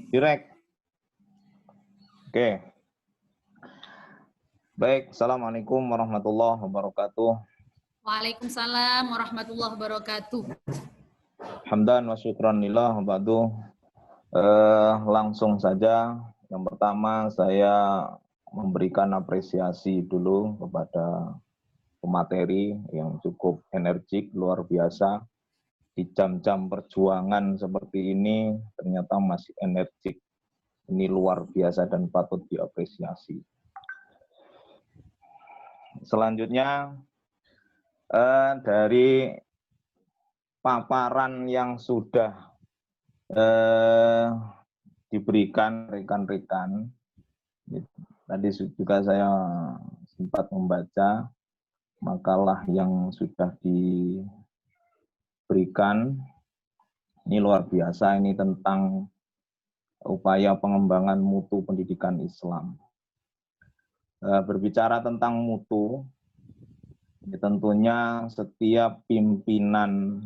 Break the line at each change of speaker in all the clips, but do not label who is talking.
Direct. Oke. Baik, Assalamualaikum warahmatullahi wabarakatuh.
Waalaikumsalam warahmatullahi wabarakatuh.
Hamdan wa syukran lillah wa ba'du. Langsung saja, yang pertama saya memberikan apresiasi dulu kepada pemateri yang cukup energik, luar biasa. Di jam-jam perjuangan seperti ini, ternyata masih energik. Ini luar biasa dan patut diapresiasi. Selanjutnya, dari paparan yang sudah diberikan rekan-rekan, tadi juga saya sempat membaca makalah yang sudah diberikan. Ini luar biasa, ini tentang upaya pengembangan mutu pendidikan Islam. Berbicara tentang mutu, tentunya setiap pimpinan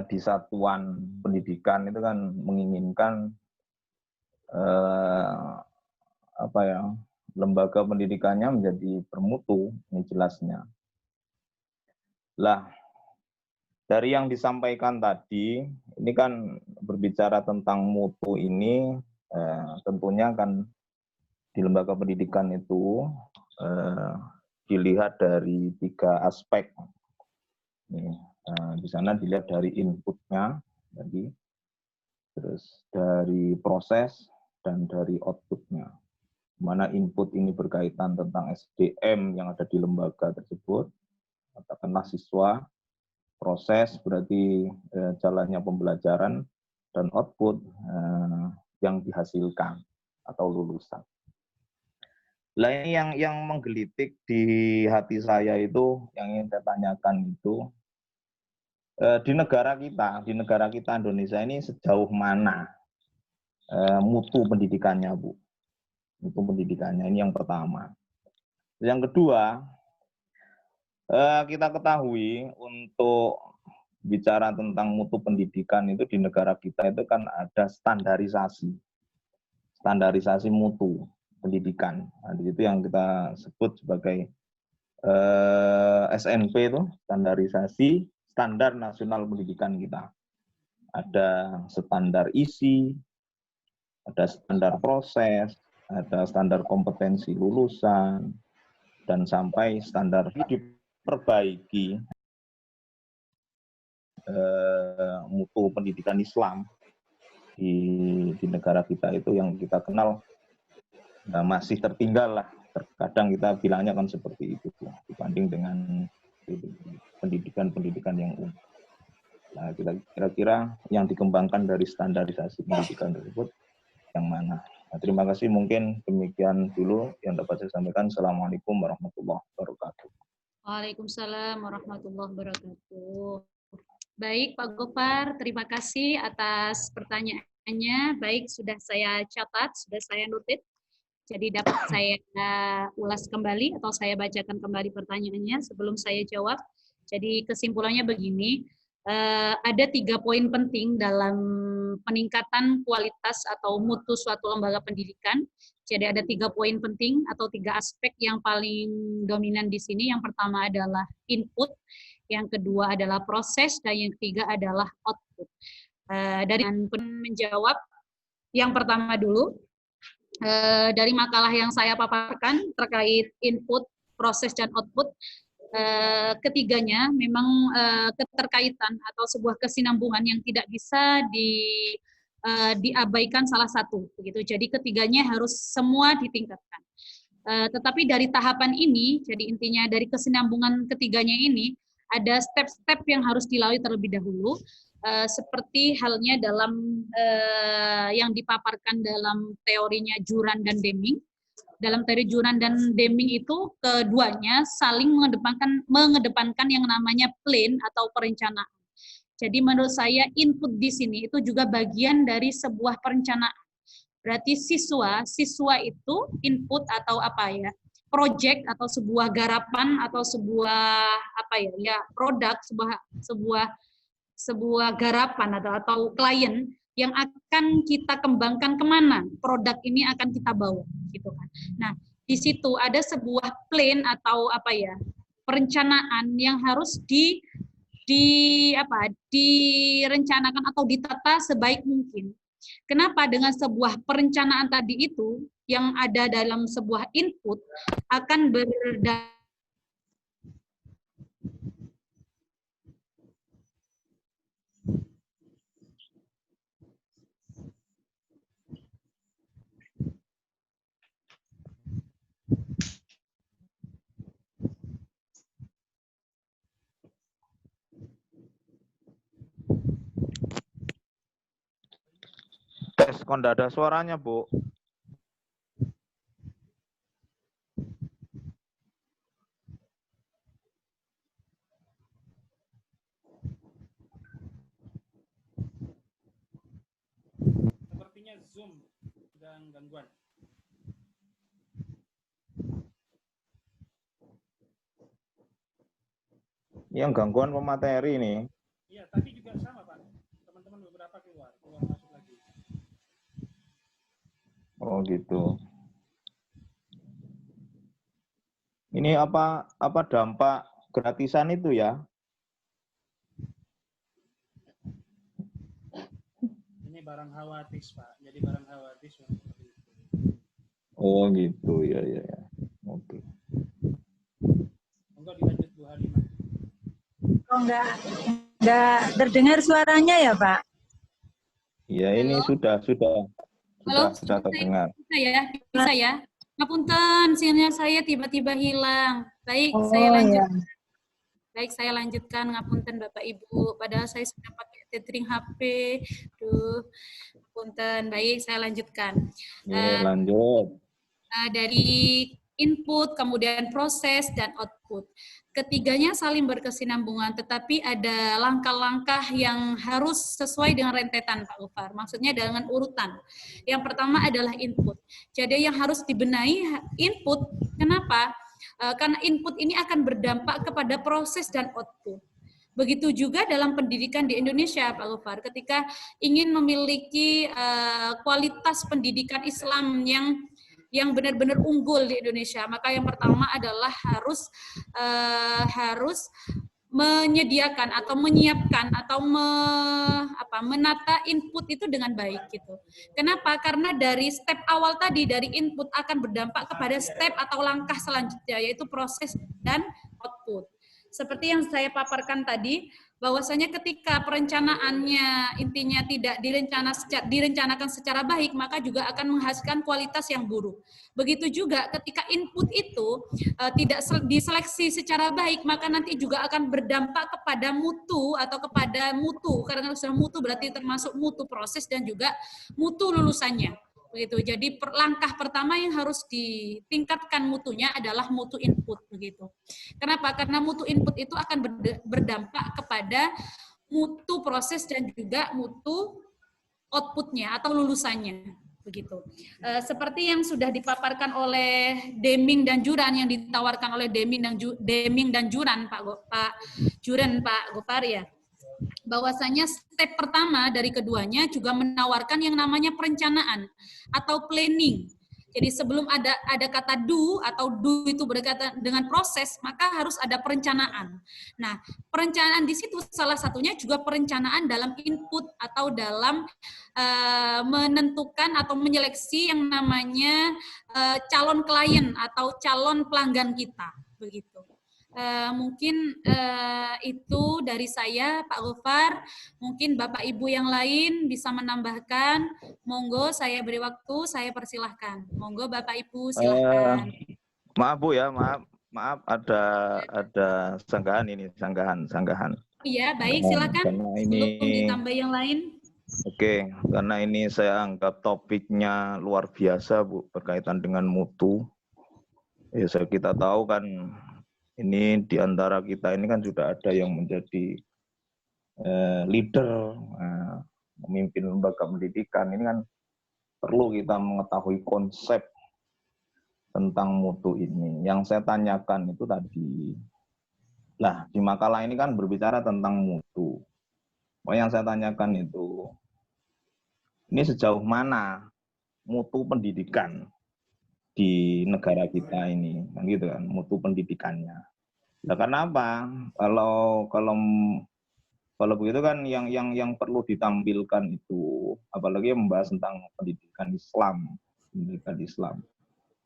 di satuan pendidikan itu kan menginginkan lembaga pendidikannya menjadi bermutu, ini jelasnya. Lah, dari yang disampaikan tadi, ini kan berbicara tentang mutu ini, tentunya kan di lembaga pendidikan itu dilihat dari 3 aspek. Di sana dilihat dari inputnya, jadi terus dari proses dan dari outputnya. Mana input ini berkaitan tentang SDM yang ada di lembaga tersebut, katakanlah siswa, proses berarti jalannya pembelajaran, dan output yang dihasilkan atau lulusan. Lah ini yang menggelitik di hati saya itu, yang ingin saya tanyakan itu, di negara kita Indonesia ini sejauh mana mutu pendidikannya, Bu? Mutu pendidikannya ini yang pertama. Yang kedua, kita ketahui untuk bicara tentang mutu pendidikan itu di negara kita itu kan ada standarisasi mutu pendidikan. Nah, itu yang kita sebut sebagai SNP itu, standarisasi standar nasional pendidikan kita. Ada standar isi, ada standar proses, ada standar kompetensi lulusan, dan sampai standar diperbaiki mutu pendidikan Islam di negara kita itu yang kita kenal masih tertinggal lah. Terkadang kita bilangnya kan seperti itu dibanding dengan pendidikan yang umum. Nah, kira-kira yang dikembangkan dari standarisasi pendidikan tersebut yang mana? Nah, terima kasih, mungkin demikian dulu yang dapat saya sampaikan. Assalamualaikum warahmatullahi wabarakatuh.
Waalaikumsalam warahmatullahi wabarakatuh. Baik, Pak Gopar, terima kasih atas pertanyaannya. Baik, sudah saya catat, sudah saya notit. Jadi dapat saya ulas kembali atau saya bacakan kembali pertanyaannya sebelum saya jawab. Jadi kesimpulannya begini, ada 3 poin penting dalam peningkatan kualitas atau mutu suatu lembaga pendidikan. Jadi ada 3 poin penting atau 3 aspek yang paling dominan di sini. Yang pertama adalah input, yang kedua adalah proses, dan yang ketiga adalah output. Dari menjawab yang pertama dulu, dari makalah yang saya paparkan terkait input, proses, dan output, ketiganya memang keterkaitan atau sebuah kesinambungan yang tidak bisa diabaikan salah satu, begitu. Jadi ketiganya harus semua ditingkatkan. Tetapi dari tahapan ini, jadi intinya dari kesinambungan ketiganya ini, ada step-step yang harus dilalui terlebih dahulu, seperti halnya dalam yang dipaparkan dalam teorinya Juran dan Deming. Dalam teori Juran dan Deming itu keduanya saling mengedepankan yang namanya plan atau perencanaan. Jadi menurut saya input di sini itu juga bagian dari sebuah perencanaan. Berarti siswa itu input atau project atau sebuah garapan atau sebuah produk, sebuah garapan atau klien yang akan kita kembangkan kemana produk ini akan kita bawa gitu kan. Nah, di situ ada sebuah plan atau apa ya, perencanaan yang harus direncanakan atau ditata sebaik mungkin. Kenapa? Dengan sebuah perencanaan tadi itu yang ada dalam sebuah input akan berdampak
Tes, kok nggak ada suaranya, Bu?
Sepertinya Zoom sedang gangguan.
Yang gangguan pemateri ini.
Iya, tadi juga sama, Pak. Teman-teman beberapa keluar masuk lagi.
Oh gitu. Ini apa dampak gratisan itu ya?
Ini barang hawadis, Pak. Jadi barang hawadis yang seperti itu.
Oh gitu, ya. Oke.
Monggo dilanjut Bu Halimah.
Oh, enggak terdengar suaranya ya, Pak?
Ya, ini sudah terdengar.
Bisa ya. Ngapunten, sinyal saya tiba-tiba hilang. Baik,
Oh,
saya lanjut.
ya.
Baik, saya lanjutkan. Ngapunten Bapak Ibu. Padahal saya sudah pakai tethering HP. Duh, ngapunten. Baik, saya lanjutkan.
Ya, lanjut.
Dari input, kemudian proses, dan output. Ketiganya saling berkesinambungan, tetapi ada langkah-langkah yang harus sesuai dengan rentetan, Pak Gofar. Maksudnya dengan urutan. Yang pertama adalah input. Jadi yang harus dibenahi input. Kenapa? Karena input ini akan berdampak kepada proses dan output. Begitu juga dalam pendidikan di Indonesia, Pak Gofar. Ketika ingin memiliki kualitas pendidikan Islam yang benar-benar unggul di Indonesia, maka yang pertama adalah harus menyediakan atau menyiapkan atau menata input itu dengan baik gitu. Kenapa? Karena dari step awal tadi dari input akan berdampak kepada step atau langkah selanjutnya, yaitu proses dan output. Seperti yang saya paparkan tadi, bahwasanya ketika perencanaannya intinya tidak direncanakan secara baik, maka juga akan menghasilkan kualitas yang buruk. Begitu juga ketika input itu tidak diseleksi secara baik, maka nanti juga akan berdampak kepada mutu atau kepada mutu. Karena sudah mutu berarti termasuk mutu proses dan juga mutu lulusannya. Begitu. Jadi langkah pertama yang harus ditingkatkan mutunya adalah mutu input begitu. Kenapa? Karena mutu input itu akan berdampak kepada mutu proses dan juga mutu outputnya atau lulusannya begitu. Seperti yang sudah dipaparkan oleh Deming dan Juran, yang ditawarkan oleh Deming dan Juran, Pak Gofar ya, bahwasanya step pertama dari keduanya juga menawarkan yang namanya perencanaan atau planning. Jadi sebelum ada kata do atau do itu berkaitan dengan proses, maka harus ada perencanaan. Nah, perencanaan di situ salah satunya juga perencanaan dalam input atau dalam menentukan atau menyeleksi yang namanya calon klien atau calon pelanggan kita, begitu. Mungkin itu dari saya, Pak Gofar. Mungkin Bapak Ibu yang lain bisa menambahkan. Monggo, saya beri waktu, saya persilahkan. Monggo Bapak Ibu silahkan.
Maaf Bu ya, maaf ada sanggahan.
Iya, baik, silakan.
Karena ini
sebelum ditambah yang lain.
Oke, karena ini saya anggap topiknya luar biasa Bu, berkaitan dengan mutu. Ya, kita tahu kan ini di antara kita ini kan sudah ada yang menjadi leader, memimpin lembaga pendidikan. Ini kan perlu kita mengetahui konsep tentang mutu ini. Yang saya tanyakan itu tadi, lah di makalah ini kan berbicara tentang mutu. Yang saya tanyakan itu, ini sejauh mana mutu pendidikan di negara kita ini, kan gitu kan, mutu pendidikannya. Nah, karena apa? Kalau begitu kan yang perlu ditampilkan itu, apalagi membahas tentang pendidikan Islam.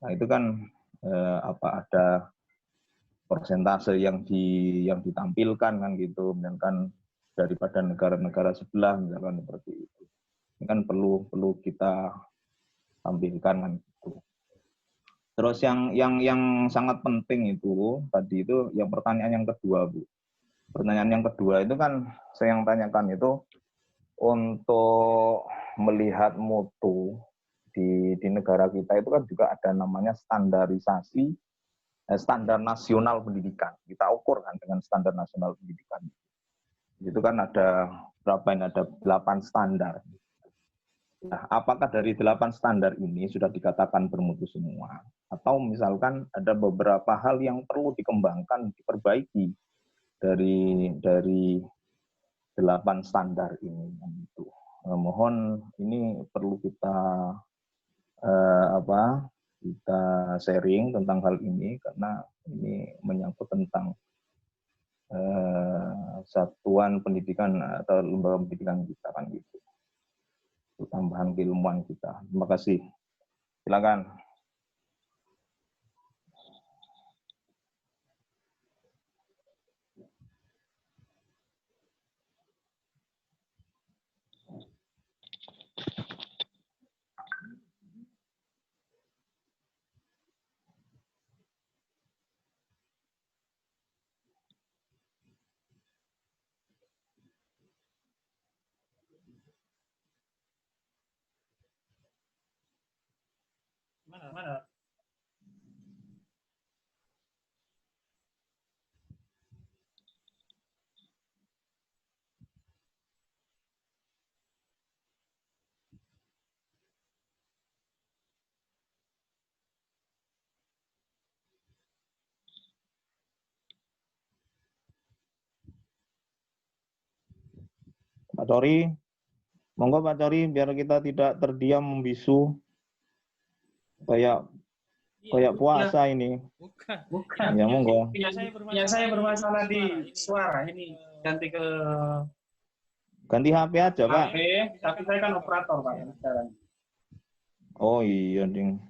Nah, itu kan ada persentase yang ditampilkan kan gitu, misalkan daripada negara-negara sebelah misalkan seperti itu. Ini kan perlu kita tampilkan kan gitu. Terus yang sangat penting itu tadi itu yang pertanyaan yang kedua, Bu. Pertanyaan yang kedua itu kan saya yang tanyakan itu untuk melihat mutu di negara kita itu kan juga ada namanya standarisasi standar nasional pendidikan. Kita ukur kan dengan standar nasional pendidikan. Itu kan ada berapa ini, ada 8 standar. Nah, apakah dari 8 standar ini sudah dikatakan bermutu semua? Atau misalkan ada beberapa hal yang perlu dikembangkan, diperbaiki dari 8 standar ini. Gitu. Mohon ini perlu kita kita sharing tentang hal ini karena ini menyangkut tentang satuan pendidikan atau lembaga pendidikan kita kan gitu. Tambahan keilmuan kita. Terima kasih. Silakan.
Mana?
Pak Cori, monggo Pak Cori, biar kita tidak terdiam membisu kayak puasa ini.
Bukan.
Ya monggo.
Yang saya bermasalah di suara ini
Ganti HP aja Pak.
HP, tapi saya kan operator Pak sekarang.
Oh iya ding.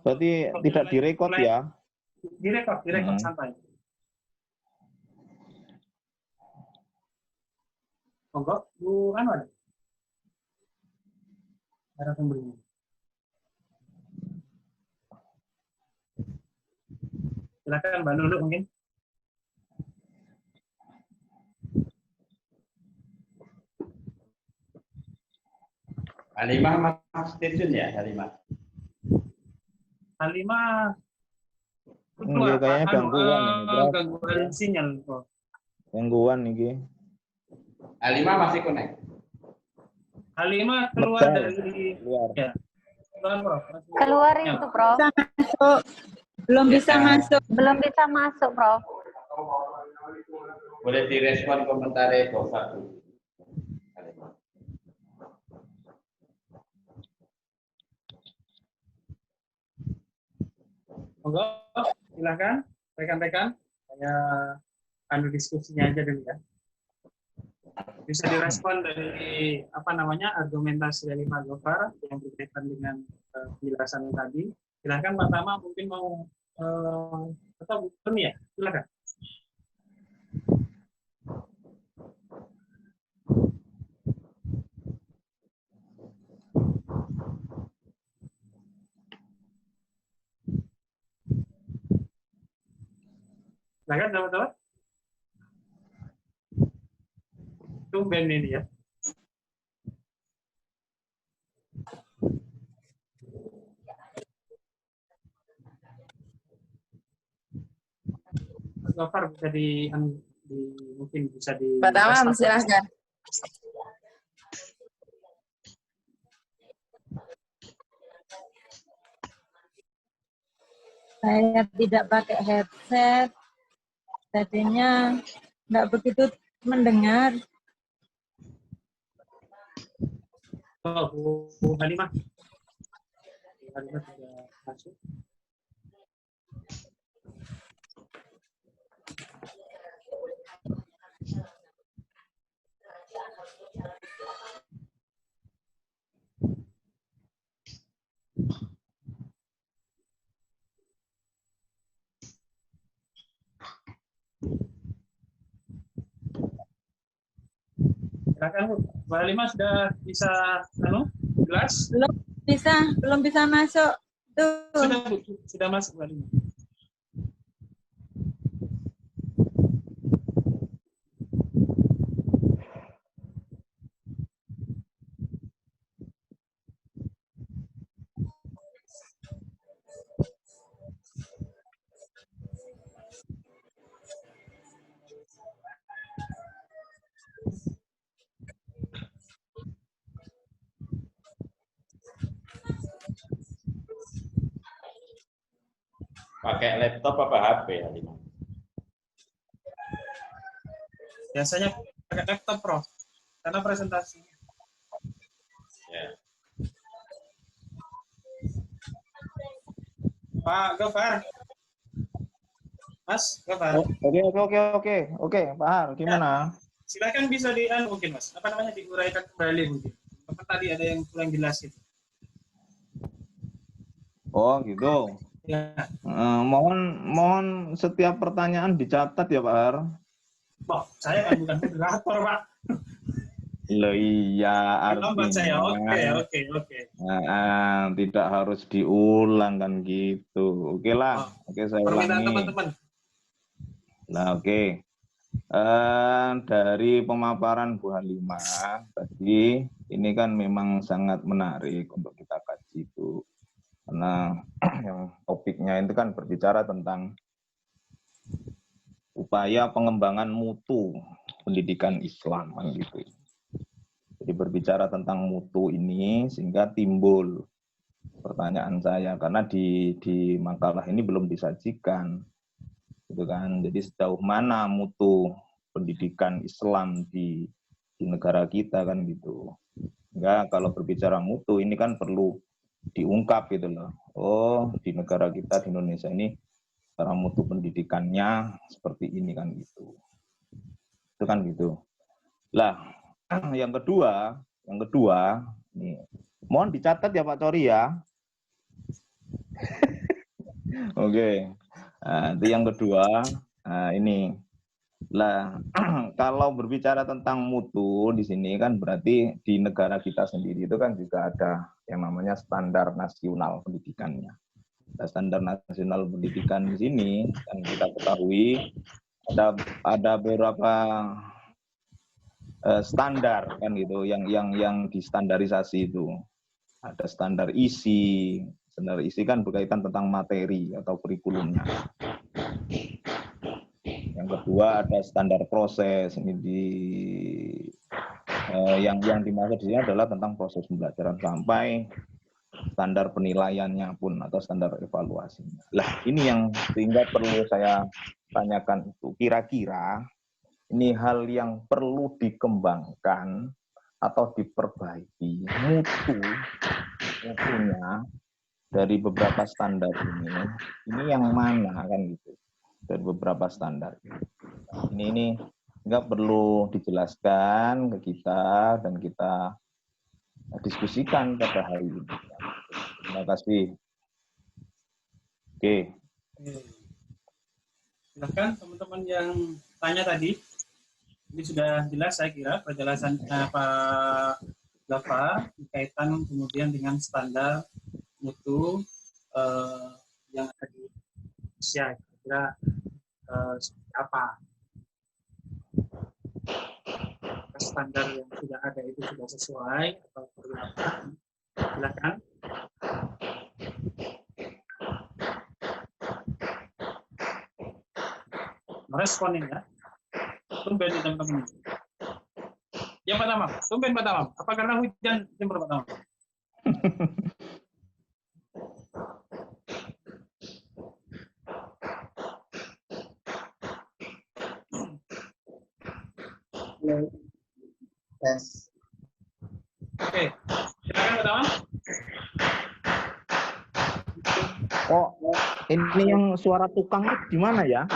Berarti tidak direkod ya?
Direkod santai. Monggo, Bu Anwar. Ada pembeli. Silakan Mbak Lulu mungkin.
Halimah Mas Stasiun ya, Halimah.
Halimah
Enggak, kayaknya gangguan ini, Prof.
Gangguan sinyal, Prof.
Gangguan nih.
Halimah masih connect.
Halimah keluar
Betul.
dari
Luar.
ya. Keluar, Prof.
Keluar itu, Prof.
Masuk. Belum bisa masuk.
Belum bisa masuk, Prof.
Boleh direspon komentarnya Gofar.
Monggo, silakan rekan-rekan. Saya anu diskusinya aja dulu ya. Bisa direspon dari argumentasi dari Pak Gofar yang berkaitan dengan penjelasan tadi. Silakan Pak Tama mungkin mau atau belum ya? Silakan. Silakan teman-teman. Tumben ini ya. Gofar bisa mungkin bisa di.
Pak Tamam, silahkan.
Saya tidak pakai headset, jadinya nggak begitu mendengar.
Oh, Bu Halimah. Bu Halimah sudah masuk. Silakan Bu. Bu Halimah sudah bisa jelas?
Belum bisa masuk. Tuh.
Sudah Bu, sudah masuk Bu Halimah.
Pakai laptop apa HP, Halimah?
Biasanya pakai laptop, Prof. Karena presentasi.
Ya.
Pak Gofar. Mas Gofar.
Oke, Pak Har, gimana?
Silakan bisa mungkin Mas. Apa namanya diuraikan kembali mungkin. Apa tadi ada yang kurang jelas itu?
Oh, gitu.
Ya.
Mohon setiap pertanyaan dicatat ya Pak Har.
Oh, saya kan bukan moderator, Pak.
Loh iya,
Lambat saya.
artinya
Oke.
tidak harus diulang kan gitu. Oke lah, oke saya
Permintaan
ulangi.
teman-teman.
Nah, oke. Dari pemaparan Bu Halimah tadi, ini kan memang sangat menarik untuk kita kaji itu. Karena yang topiknya itu kan berbicara tentang upaya pengembangan mutu pendidikan Islam kan gitu. Jadi berbicara tentang mutu ini sehingga timbul pertanyaan saya karena di makalah ini belum disajikan. Gitu kan. Jadi sejauh mana mutu pendidikan Islam di negara kita kan gitu. Enggak, kalau berbicara mutu ini kan perlu diungkap gitu loh. Oh, di negara kita di Indonesia ini cara mutu pendidikannya seperti ini kan gitu. Itu kan gitu. Lah, yang kedua nih. Mohon dicatat ya Pak Cori ya. Oke. Nah, itu yang kedua. Nah, ini. Lah, kalau berbicara tentang mutu di sini kan berarti di negara kita sendiri itu kan juga ada yang namanya standar nasional pendidikannya. Nah, standar nasional pendidikan di sini kan kita ketahui ada beberapa standar kan gitu yang distandarisasi itu. Ada standar isi. Standar isi kan berkaitan tentang materi atau kurikulumnya. Yang kedua ada standar proses. Ini yang dimaksud di sini adalah tentang proses pembelajaran sampai standar penilaiannya pun atau standar evaluasinya. Lah, ini yang sehingga perlu saya tanyakan itu kira-kira ini hal yang perlu dikembangkan atau diperbaiki mutunya dari beberapa standar ini yang mana kan gitu. Dari beberapa standar. Ini nggak perlu dijelaskan ke kita dan kita diskusikan pada hari ini. Terima kasih. Oke.
Silakan teman-teman yang tanya tadi. Ini sudah jelas saya kira penjelasan Pak Gafar berkaitan kemudian dengan standar mutu yang ada di Indonesia. Kira seperti apa standar yang sudah ada itu sudah sesuai atau perlu apa? Silakan. Meresponin ya. Tumben di teman-teman. Yang pertama, tumben pertama. Apa karena hujan jam berapa pertama?
Tes.
Oke.
Oh, ini yang suara tukang itu di mana ya?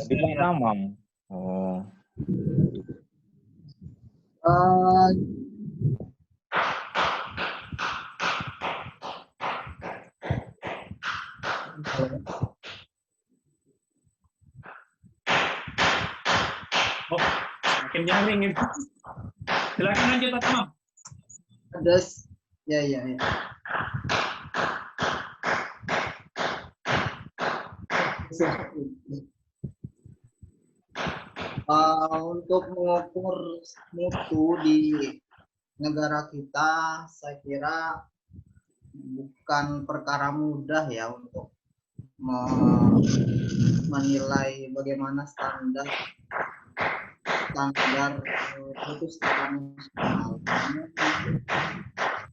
Di Pak Tamam. Oh.
Oh, semakin nyaring itu. Silakan lanjut Pak Tamam.
Ya. Untuk mengukur mutu di negara kita, saya kira bukan perkara mudah ya untuk menilai bagaimana standar mutu secara nasional.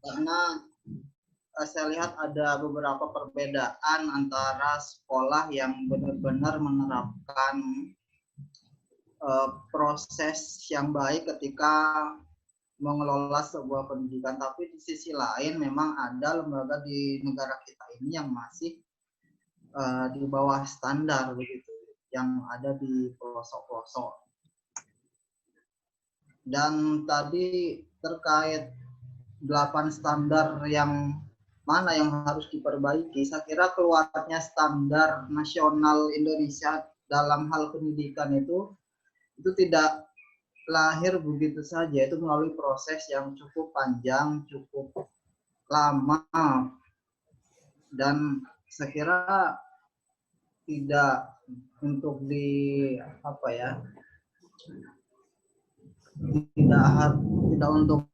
Karena saya lihat ada beberapa perbedaan antara sekolah yang benar-benar menerapkan proses yang baik ketika mengelola sebuah pendidikan, tapi di sisi lain memang ada lembaga di negara kita ini yang masih di bawah standar begitu, yang ada di pelosok-pelosok. Dan tadi terkait 8 standar yang mana yang harus diperbaiki, saya kira keluarnya standar nasional Indonesia dalam hal pendidikan itu tidak lahir begitu saja, itu melalui proses yang cukup panjang, cukup lama, dan saya kira tidak untuk tidak untuk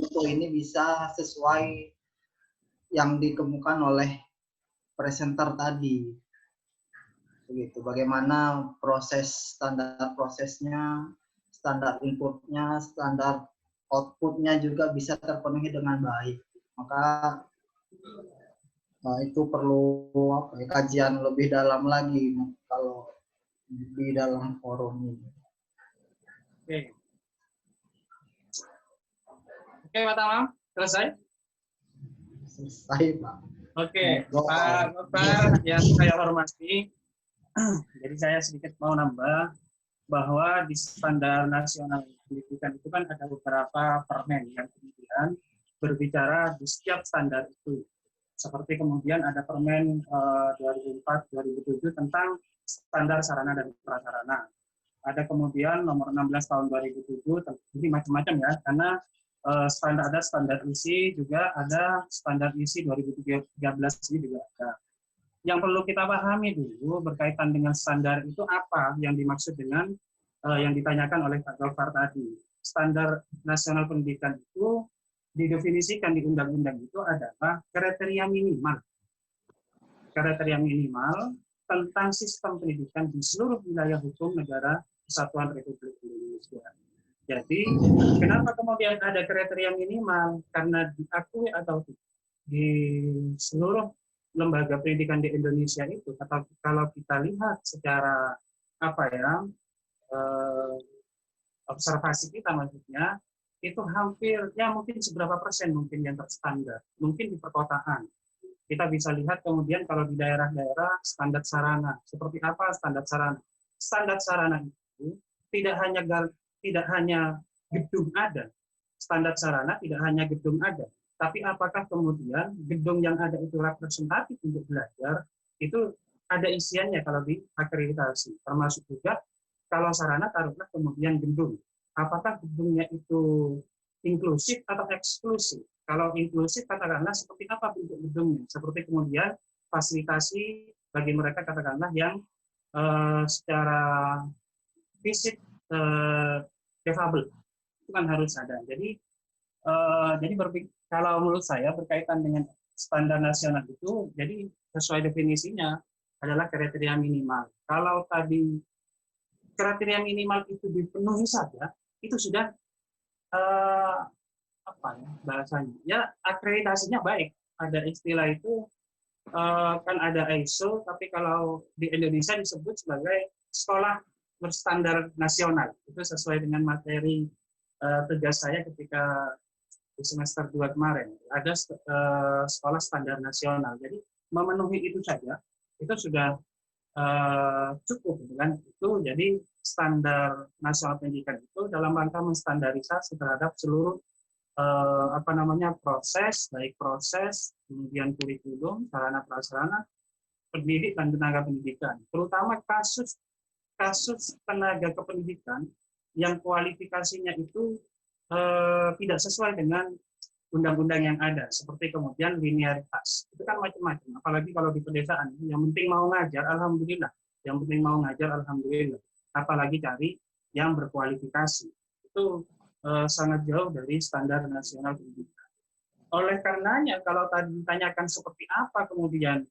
itu ini bisa sesuai yang dikemukakan oleh presenter tadi. Begitu, bagaimana standar prosesnya, standar inputnya, standar outputnya juga bisa terpenuhi dengan baik. Maka itu perlu kajian lebih dalam lagi kalau di dalam forum ini.
Oke, Pak Tamam, selesai?
Selesai, Pak.
Oke, Pak Gofar yang saya hormati, jadi saya sedikit mau nambah bahwa di standar nasional pendidikan itu kan ada beberapa permen yang kemudian berbicara di setiap standar itu. Seperti kemudian ada permen 2004-2007 tentang standar sarana dan prasarana. Ada kemudian nomor 16 tahun 2007, ini macam-macam ya, karena ada standar isi, juga ada standar isi 2013 ini juga ada. Yang perlu kita pahami dulu berkaitan dengan standar itu apa yang dimaksud dengan yang ditanyakan oleh Pak Gofar tadi. Standar nasional pendidikan itu didefinisikan di undang-undang itu adalah kriteria minimal. Kriteria minimal tentang sistem pendidikan di seluruh wilayah hukum negara Kesatuan Republik Indonesia. Jadi, kenapa kemudian ada kriteria minimal? Karena diakui atau di seluruh lembaga pendidikan di Indonesia itu, atau kalau kita lihat secara observasi kita maksudnya, itu hampir ya mungkin seberapa persen mungkin yang terstandar, mungkin di perkotaan. Kita bisa lihat kemudian kalau di daerah-daerah standar sarana, seperti apa standar sarana? Standar sarana itu tidak hanya gedung ada, standar sarana tidak hanya gedung ada, tapi apakah kemudian gedung yang ada itu representatif untuk belajar, itu ada isiannya kalau di akreditasi, termasuk juga kalau sarana taruhlah kemudian gedung, apakah gedungnya itu inklusif atau eksklusif? Kalau inklusif katakanlah seperti apa bentuk gedungnya, seperti kemudian fasilitasi bagi mereka katakanlah yang secara fisik defable, itu kan harus ada. Jadi kalau menurut saya berkaitan dengan standar nasional itu, jadi sesuai definisinya adalah kriteria minimal. Kalau tadi kriteria minimal itu dipenuhi saja, itu sudah bahasanya? Ya akreditasinya baik. Ada istilah itu kan ada ISO, tapi kalau di Indonesia disebut sebagai sekolah berstandar nasional. Itu sesuai dengan materi tugas saya ketika di semester 2 kemarin. Ada sekolah standar nasional. Jadi memenuhi itu saja, itu sudah cukup, kan? Itu jadi standar nasional pendidikan itu dalam rangka menstandarisasi terhadap seluruh proses, baik proses, kemudian kurikulum, sarana prasarana pendidik dan tenaga pendidikan, terutama kasus tenaga kependidikan yang kualifikasinya itu tidak sesuai dengan undang-undang yang ada, seperti kemudian linearitas. Itu kan macam-macam, apalagi kalau di pedesaan. Yang penting mau ngajar, alhamdulillah. Yang penting mau ngajar, alhamdulillah. Apalagi cari yang berkualifikasi. Itu sangat jauh dari standar nasional pendidikan. Oleh karenanya, kalau tadi ditanyakan seperti apa kemudian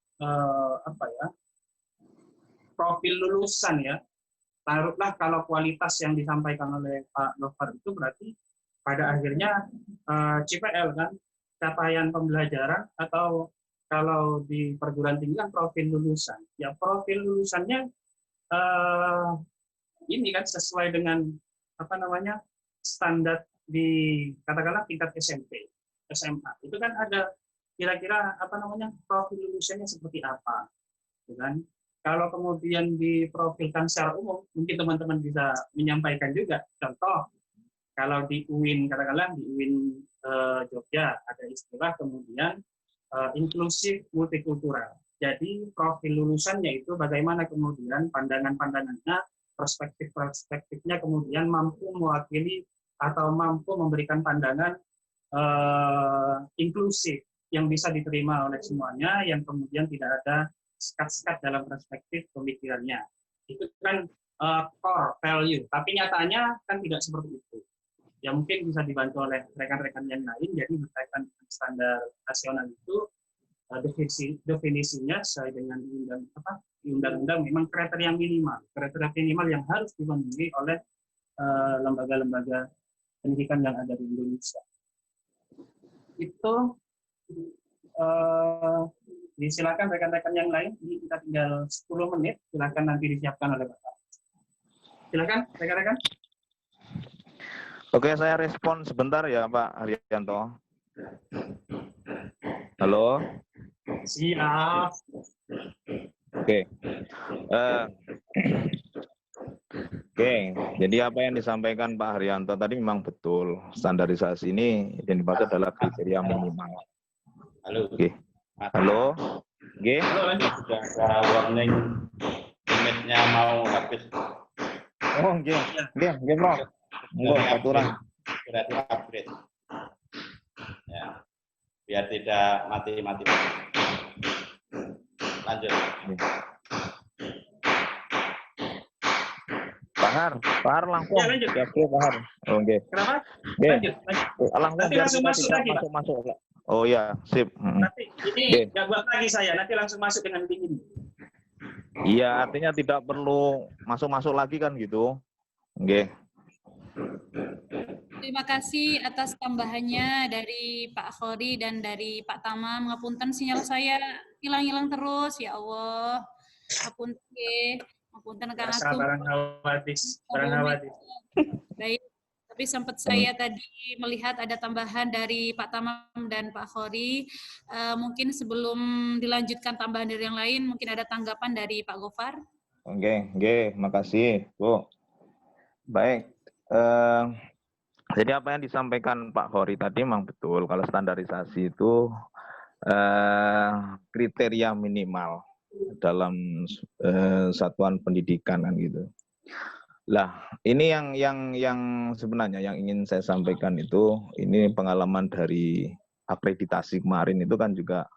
profil lulusan ya, taruhlah kalau kualitas yang disampaikan oleh Pak Gofar itu berarti pada akhirnya CPL kan, capaian pembelajaran, atau kalau di perguruan tinggi kan profil lulusan. Ya profil lulusannya ini kan sesuai dengan standar di katakanlah tingkat SMP, SMA. Itu kan ada kira-kira profil lulusannya seperti apa, kan? Kalau kemudian diprofilkan secara umum, mungkin teman-teman bisa menyampaikan juga. Contoh, kalau di UIN, katakanlah di UIN Jogja, ada istilah kemudian inklusif multikultural. Jadi profil lulusannya itu bagaimana kemudian pandangan-pandangannya, perspektif-perspektifnya kemudian mampu mewakili atau mampu memberikan pandangan inklusif yang bisa diterima oleh semuanya, yang kemudian tidak ada sekat-sekat dalam perspektif pemikirannya. Itu kan core value, tapi nyatanya kan tidak seperti itu. Ya mungkin bisa dibantu oleh rekan-rekan yang lain. Jadi berkaitan dengan standar nasional itu definisinya sesuai dengan undang-undang memang kriteria minimal yang harus dipenuhi oleh lembaga-lembaga pendidikan yang ada di Indonesia. Itu disilakan rekan-rekan yang lain. Ini kita tinggal 10 menit. Silakan nanti disiapkan oleh Bapak. Silakan rekan-rekan.
Oke, saya respon sebentar ya Pak Haryanto. Halo.
Siap.
Oke. Oke, jadi apa yang disampaikan Pak Haryanto tadi memang betul. Standarisasi ini yang dimaksud adalah kriteria minimal.
Halo.
Oke. Halo. Oke.
Sudah ada warning limitnya mau habis.
Oh, oke. Oke, Bro. Enggak, aturan.
Berarti upgrade. Ya. Biar tidak mati-mati. Lanjut. Pak Har langsung.
Ya, lanjut.
Oke, Pak Har. Oke.
Kenapa?
Oke.
Lanjut.
Nanti langsung masuk lagi, Pak. Masuk. Oh iya, sip.
Nanti ini nggak buat lagi saya, nanti langsung masuk dengan dingin.
Iya, artinya tidak perlu masuk lagi kan gitu. Oke.
Terima kasih atas tambahannya dari Pak Khori dan dari Pak Tama. Ngapunten sinyal saya hilang-hilang terus, ya Allah. Ngapunten Kang Atung.
Barang hawadis.
Baik, tapi sempat saya tadi melihat ada tambahan dari Pak Tamam dan Pak Khori. Mungkin sebelum dilanjutkan tambahan dari yang lain, mungkin ada tanggapan dari Pak Gofar.
Oke, makasih, Bu. Baik. Jadi apa yang disampaikan Pak Khori tadi memang betul. Kalau standarisasi itu kriteria minimal dalam satuan pendidikan kan gitu. Lah, ini yang sebenarnya yang ingin saya sampaikan itu, ini pengalaman dari akreditasi kemarin itu kan juga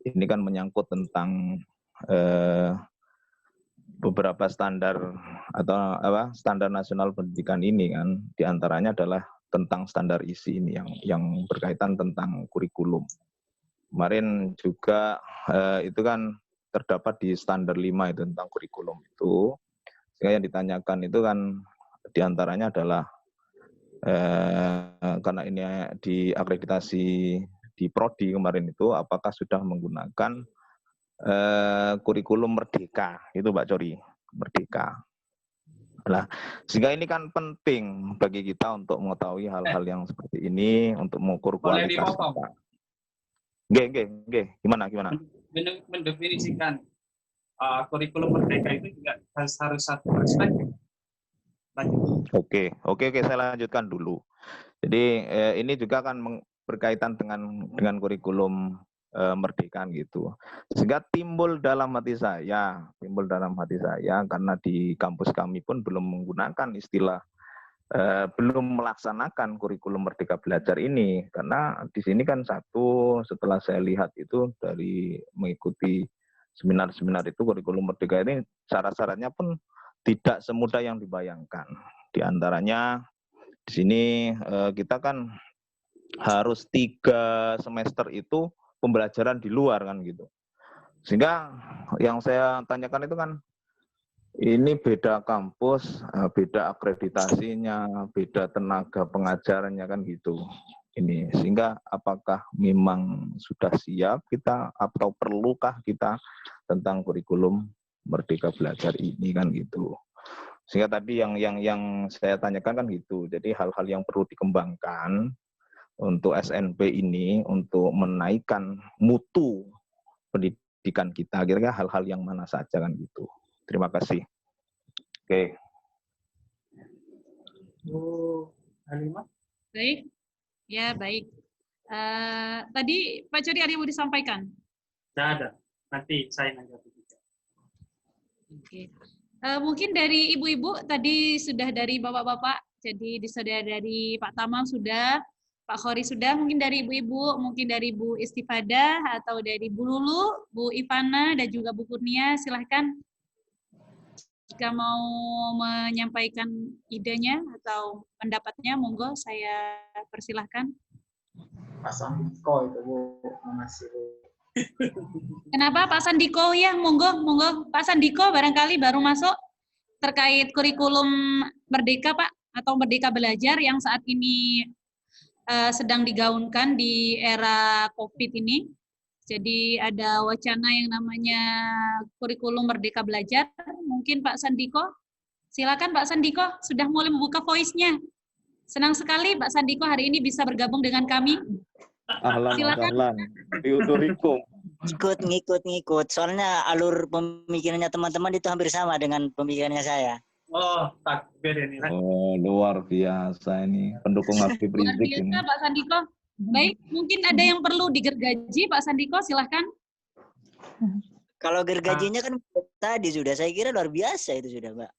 ini kan menyangkut tentang beberapa standar atau standar nasional pendidikan ini kan, diantaranya adalah tentang standar isi ini yang berkaitan tentang kurikulum. Kemarin juga itu kan terdapat di standar 5 itu tentang kurikulum itu. Sehingga yang ditanyakan itu kan diantaranya adalah karena ini diakreditasi di Prodi kemarin itu, apakah sudah menggunakan kurikulum Merdeka, itu Mbak Cori, Merdeka. Nah, sehingga ini kan penting bagi kita untuk mengetahui hal-hal yang seperti ini untuk mengukur
Boleh
kualitas
dipotong?
kita. Oke. Gimana?
Mendefinisikan kurikulum merdeka itu juga harus satu perspektif. Lanjut.
Oke, saya lanjutkan dulu. Jadi ini juga akan berkaitan dengan kurikulum merdeka gitu. Sehingga timbul dalam hati saya karena di kampus kami pun belum menggunakan istilah belum melaksanakan kurikulum merdeka belajar ini, karena di sini kan setelah saya lihat itu dari mengikuti seminar-seminar itu, kurikulum merdeka ini syarat-syaratnya pun tidak semudah yang dibayangkan. Di antaranya di sini kita kan harus 3 semester itu pembelajaran di luar kan gitu. Sehingga yang saya tanyakan itu kan ini beda kampus, beda akreditasinya, beda tenaga pengajarannya kan gitu. Ini sehingga apakah memang sudah siap kita atau perlukah kita tentang kurikulum merdeka belajar ini kan gitu. Sehingga tadi yang saya tanyakan kan gitu. Jadi hal-hal yang perlu dikembangkan untuk SNP ini untuk menaikkan mutu pendidikan kita, kira-kira hal-hal yang mana saja kan gitu. Terima kasih. Oke.
Bu Halimah?
Baik. Ya, baik. Tadi Pak Cori ada yang mau disampaikan?
Tidak ada. Nanti saya menjawab juga.
Oke. Mungkin dari ibu-ibu tadi sudah dari bapak-bapak, jadi sudah dari Pak Tamam sudah, Pak Khori sudah, mungkin dari ibu-ibu, mungkin dari Bu Istifadah, atau dari Bu Lulu, Bu Ivana, dan juga Bu Kurnia, silahkan jika mau menyampaikan idenya atau pendapatnya, monggo saya persilahkan.
Pak Sandiko itu Bu, mengasih.
Kenapa Pak Sandiko? Ya, monggo. Pak Sandiko barangkali baru masuk terkait kurikulum Merdeka, Pak, atau Merdeka Belajar yang saat ini sedang digaungkan di era COVID ini. Jadi ada wacana yang namanya kurikulum Merdeka Belajar. Mungkin Pak Sandiko, silakan Pak Sandiko, sudah mulai membuka voice-nya. Senang sekali Pak Sandiko hari ini bisa bergabung dengan kami.
Ahlan, Diuturikum.
Ngikut. Soalnya alur pemikirannya teman-teman itu hampir sama dengan pemikirannya saya.
Oh, takbir ini.
Oh, luar biasa ini. Pendukung Habib
Luar
Rizik
biasa
ini.
Pak Sandiko. Baik, mungkin ada yang perlu digergaji Pak Sandiko, silahkan.
Kalau gergajinya kan tadi sudah, saya kira luar biasa itu sudah, Mbak.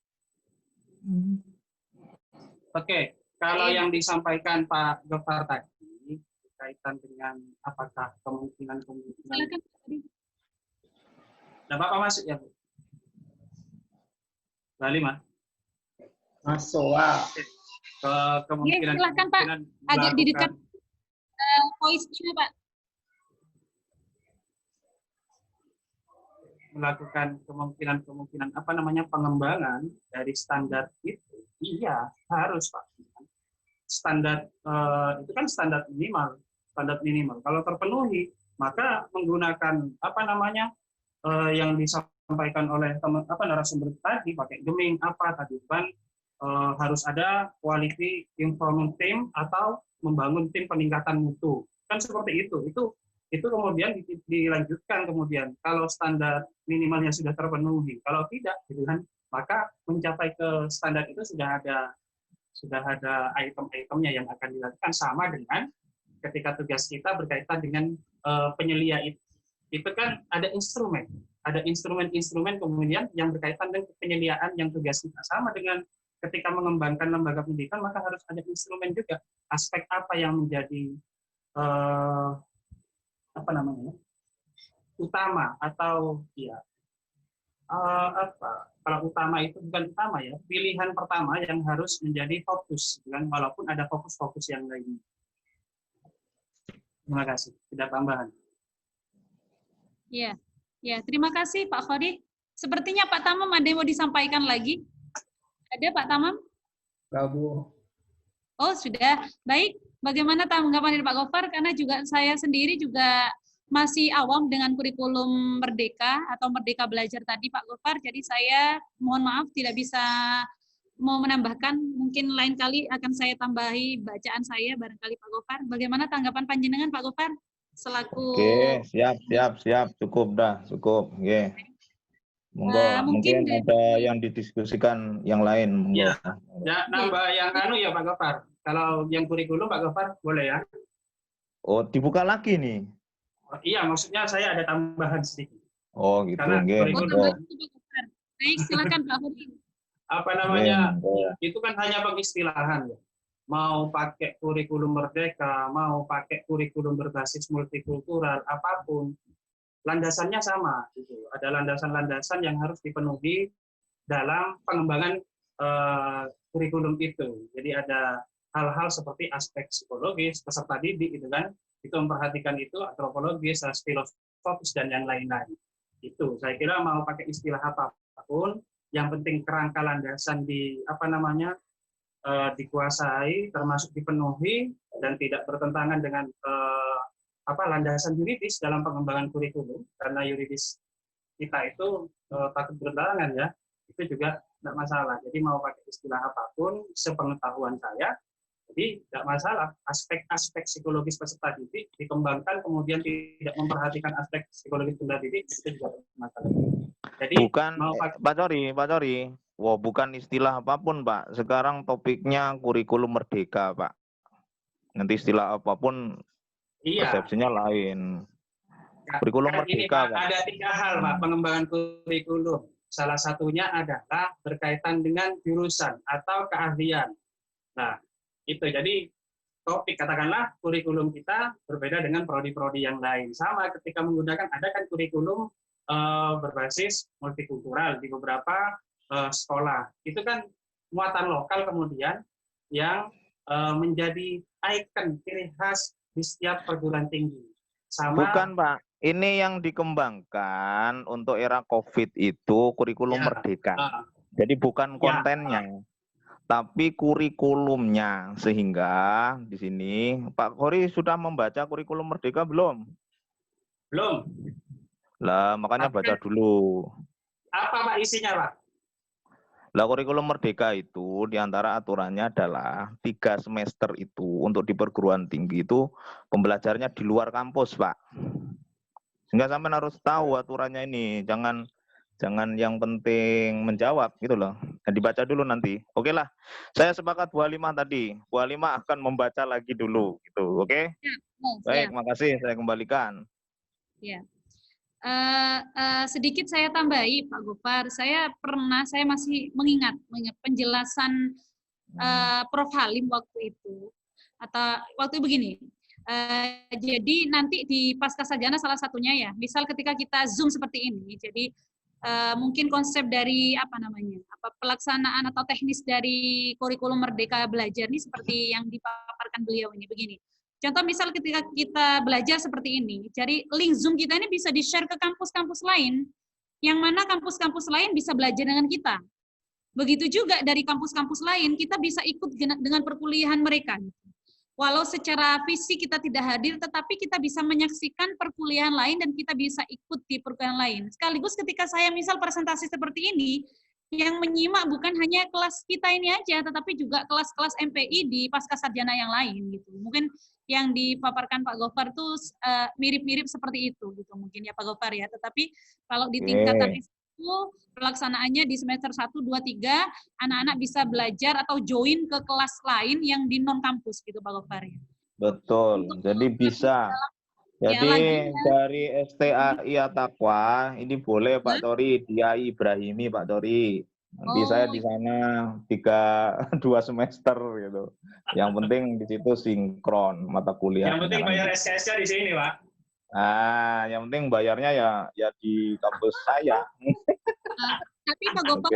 Oke, kalau yang disampaikan Pak Gofar tadi berkaitan dengan apakah kemungkinan.
Silakan.
Nah, Bapak masuk ya, Bu? Halimah?
Masuk.
Ke kemungkinan.
Ya, silakan Pak, agak di dekat voice-nya Pak.
Melakukan kemungkinan pengembangan dari standar itu, iya harus Pak. Standar itu kan standar minimal. Kalau terpenuhi, maka menggunakan yang disampaikan oleh narasumber tadi, pakai geming tadi kan harus ada quality improvement team atau membangun tim peningkatan mutu, kan seperti itu kemudian dilanjutkan kemudian kalau standar minimalnya sudah terpenuhi, kalau tidak gitu kan, maka mencapai ke standar itu sudah ada item-itemnya yang akan dilakukan, sama dengan ketika tugas kita berkaitan dengan penyelia itu kan ada instrumen kemudian yang berkaitan dengan penyeliaan yang tugas kita, sama dengan ketika mengembangkan lembaga pendidikan, maka harus ada instrumen juga. Aspek apa yang menjadi utama atau kalau utama itu bukan utama ya, pilihan pertama yang harus menjadi fokus, kan, walaupun ada fokus-fokus yang lainnya. Terima kasih. Tidak tambahan.
Ya, terima kasih Pak Khori. Sepertinya Pak Tamam ada yang mau disampaikan lagi. Ada Pak Tamam?
Bu.
Oh, sudah. Baik. Bagaimana tanggapan dari Pak Gofar? Karena juga saya sendiri juga masih awam dengan kurikulum Merdeka atau Merdeka Belajar tadi Pak Gofar. Jadi saya mohon maaf tidak bisa mau menambahkan, mungkin lain kali akan saya tambahi bacaan saya, barangkali Pak Gofar. Bagaimana tanggapan panjenengan Pak Gofar? Selaku
Oke, siap. Cukup dah, cukup. Oke. Monggo,
mungkin
mungkin ada yang didiskusikan yang lain. Monggo.
Ya, nambah yang ya Pak Gofar. Kalau yang kurikulum Pak Gofar boleh ya?
Oh, dibuka lagi nih.
Oh, iya, maksudnya saya ada tambahan sedikit.
Oh, gitu.
Karena
Monggo.
Baik, silakan Pak Hudi.
Apa namanya?
Monggo.
Itu kan hanya pengistilahan ya. Mau pakai kurikulum merdeka, mau pakai kurikulum berbasis multikultural, apapun, landasannya sama. Gitu. Ada landasan-landasan yang harus dipenuhi dalam pengembangan kurikulum itu. Jadi ada hal-hal seperti aspek psikologis, peserta didik, gitu kan, itu memperhatikan itu, antropologis, filosofis, dan yang lain-lain. Itu, saya kira mau pakai istilah apapun, yang penting kerangka landasan dikuasai, termasuk dipenuhi, dan tidak bertentangan dengan landasan yuridis dalam pengembangan kurikulum, karena yuridis kita itu takut bertentangan ya, itu juga tidak masalah. Jadi mau pakai istilah apapun, sepengetahuan saya, jadi tidak masalah. Aspek-aspek psikologis peserta didik dikembangkan, kemudian tidak memperhatikan aspek psikologis peserta didik, itu juga masalah. Jadi
bukan,
mau
Pak Cori. Wow, bukan istilah apapun, Pak. Sekarang topiknya kurikulum merdeka, Pak. Nanti istilah apapun, persepsinya lain. Kurikulum merdeka,
Pak. Ada 3 hal, Pak, pengembangan kurikulum. Salah satunya adalah berkaitan dengan jurusan atau keahlian. Nah, itu jadi topik, katakanlah kurikulum kita berbeda dengan prodi-prodi yang lain. Sama ketika menggunakan, ada kan kurikulum berbasis multikultural di beberapa sekolah. Itu kan muatan lokal kemudian yang menjadi ikon ciri khas di setiap perguruan tinggi. Sama,
bukan, Pak. Ini yang dikembangkan untuk era COVID itu kurikulum merdeka. Jadi bukan kontennya, tapi kurikulumnya. Sehingga di sini Pak Khori sudah membaca kurikulum merdeka belum?
Belum.
Lah, makanya baca dulu.
Apa Pak isinya, Pak?
Lah, kurikulum merdeka itu diantara aturannya adalah 3 semester itu untuk di perguruan tinggi itu pembelajarannya di luar kampus, Pak. Sehingga sampai harus tahu aturannya ini, jangan yang penting menjawab gitu loh. Nah, dibaca dulu nanti. Oke lah, saya sepakat Bu Halimah tadi. Bu Halimah akan membaca lagi dulu gitu, oke? Baik, makasih, saya kembalikan.
Ya. Sedikit saya tambahi Pak Gofar, saya masih mengingat penjelasan Prof. Halim waktu itu, atau waktu begini. Jadi nanti di pasca sarjana salah satunya ya, misal ketika kita Zoom seperti ini, jadi mungkin konsep dari pelaksanaan atau teknis dari kurikulum Merdeka Belajar ini seperti yang dipaparkan beliau ini begini. Contoh misal ketika kita belajar seperti ini, jadi link Zoom kita ini bisa di-share ke kampus-kampus lain, yang mana kampus-kampus lain bisa belajar dengan kita. Begitu juga dari kampus-kampus lain, kita bisa ikut dengan perkuliahan mereka. Walau secara fisik kita tidak hadir, tetapi kita bisa menyaksikan perkuliahan lain dan kita bisa ikut di perkuliahan lain. Sekaligus ketika saya misal presentasi seperti ini, yang menyimak bukan hanya kelas kita ini aja, tetapi juga kelas-kelas MPI di pasca sarjana yang lain gitu. Mungkin yang dipaparkan Pak Gofar itu mirip-mirip seperti itu gitu mungkin ya Pak Gofar ya. Tetapi kalau di tingkatan itu pelaksanaannya di semester 1, 2, 3 anak-anak bisa belajar atau join ke kelas lain yang di non kampus gitu Pak Gofar ya.
Betul. Jadi bisa. Jadi dari STAI Ataqwa ini boleh Pak Tori, Diai Ibrahimi Pak Tori. Nanti saya di sana 2 semester gitu. Yang penting di situ sinkron mata kuliah.
Yang penting bayar SKS-nya di sini, Pak.
Yang penting bayarnya ya di kampus saya.
Tapi Pak Gofar,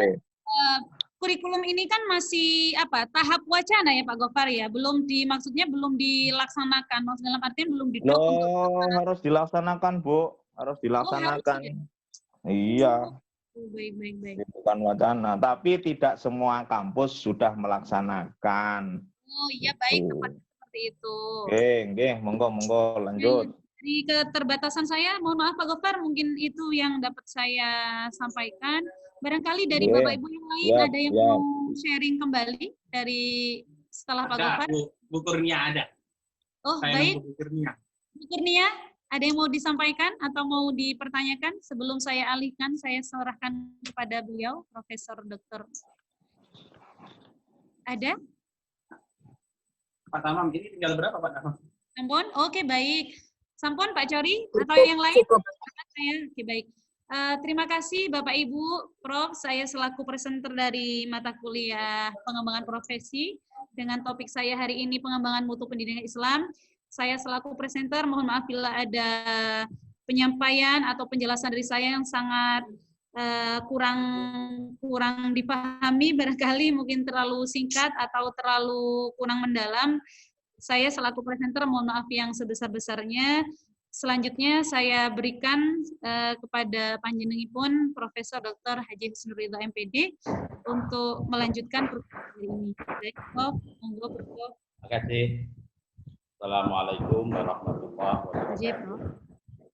kurikulum ini kan masih tahap wacana ya Pak Gofar ya, maksudnya belum dilaksanakan, maksud dalam artian belum didok.
Harus dilaksanakan Bu, harus dilaksanakan. Iya.
Baik.
Bukan wacana, tapi tidak semua kampus sudah melaksanakan.
Oh iya baik, seperti itu.
Oke, monggo lanjut.
Dari keterbatasan saya, mohon maaf Pak Gofar, mungkin itu yang dapat saya sampaikan. Barangkali dari Bapak Ibu yang lain ada yang mau sharing kembali dari setelah Pak
Ada,
Gofar?
Bu Kurnia ada.
Oh,
Saya
baik.
nunggu Bu Kurnia.
Bu Kurnia, ada yang mau disampaikan atau mau dipertanyakan? Sebelum saya alihkan, saya serahkan kepada beliau, Profesor Dr. Ada?
Pak Tamam, ini tinggal berapa Pak Tamam?
Sampun? Oke, baik. Sampun Pak Cori atau yang lain? Oke, baik. Terima kasih Bapak Ibu, Prof. Saya selaku presenter dari mata kuliah pengembangan profesi dengan topik saya hari ini pengembangan mutu pendidikan Islam. Saya selaku presenter, mohon maaf bila ada penyampaian atau penjelasan dari saya yang sangat kurang dipahami, barangkali mungkin terlalu singkat atau terlalu kurang mendalam. Saya selaku presenter mohon maaf yang sebesar-besarnya. Selanjutnya saya berikan kepada panjenenganipun Profesor Dr. Haji Husnul Ridha MPD untuk melanjutkan pertemuan hari ini. Baik, Prof. Monggo, Prof.
Terima kasih. Assalamualaikum warahmatullahi wabarakatuh.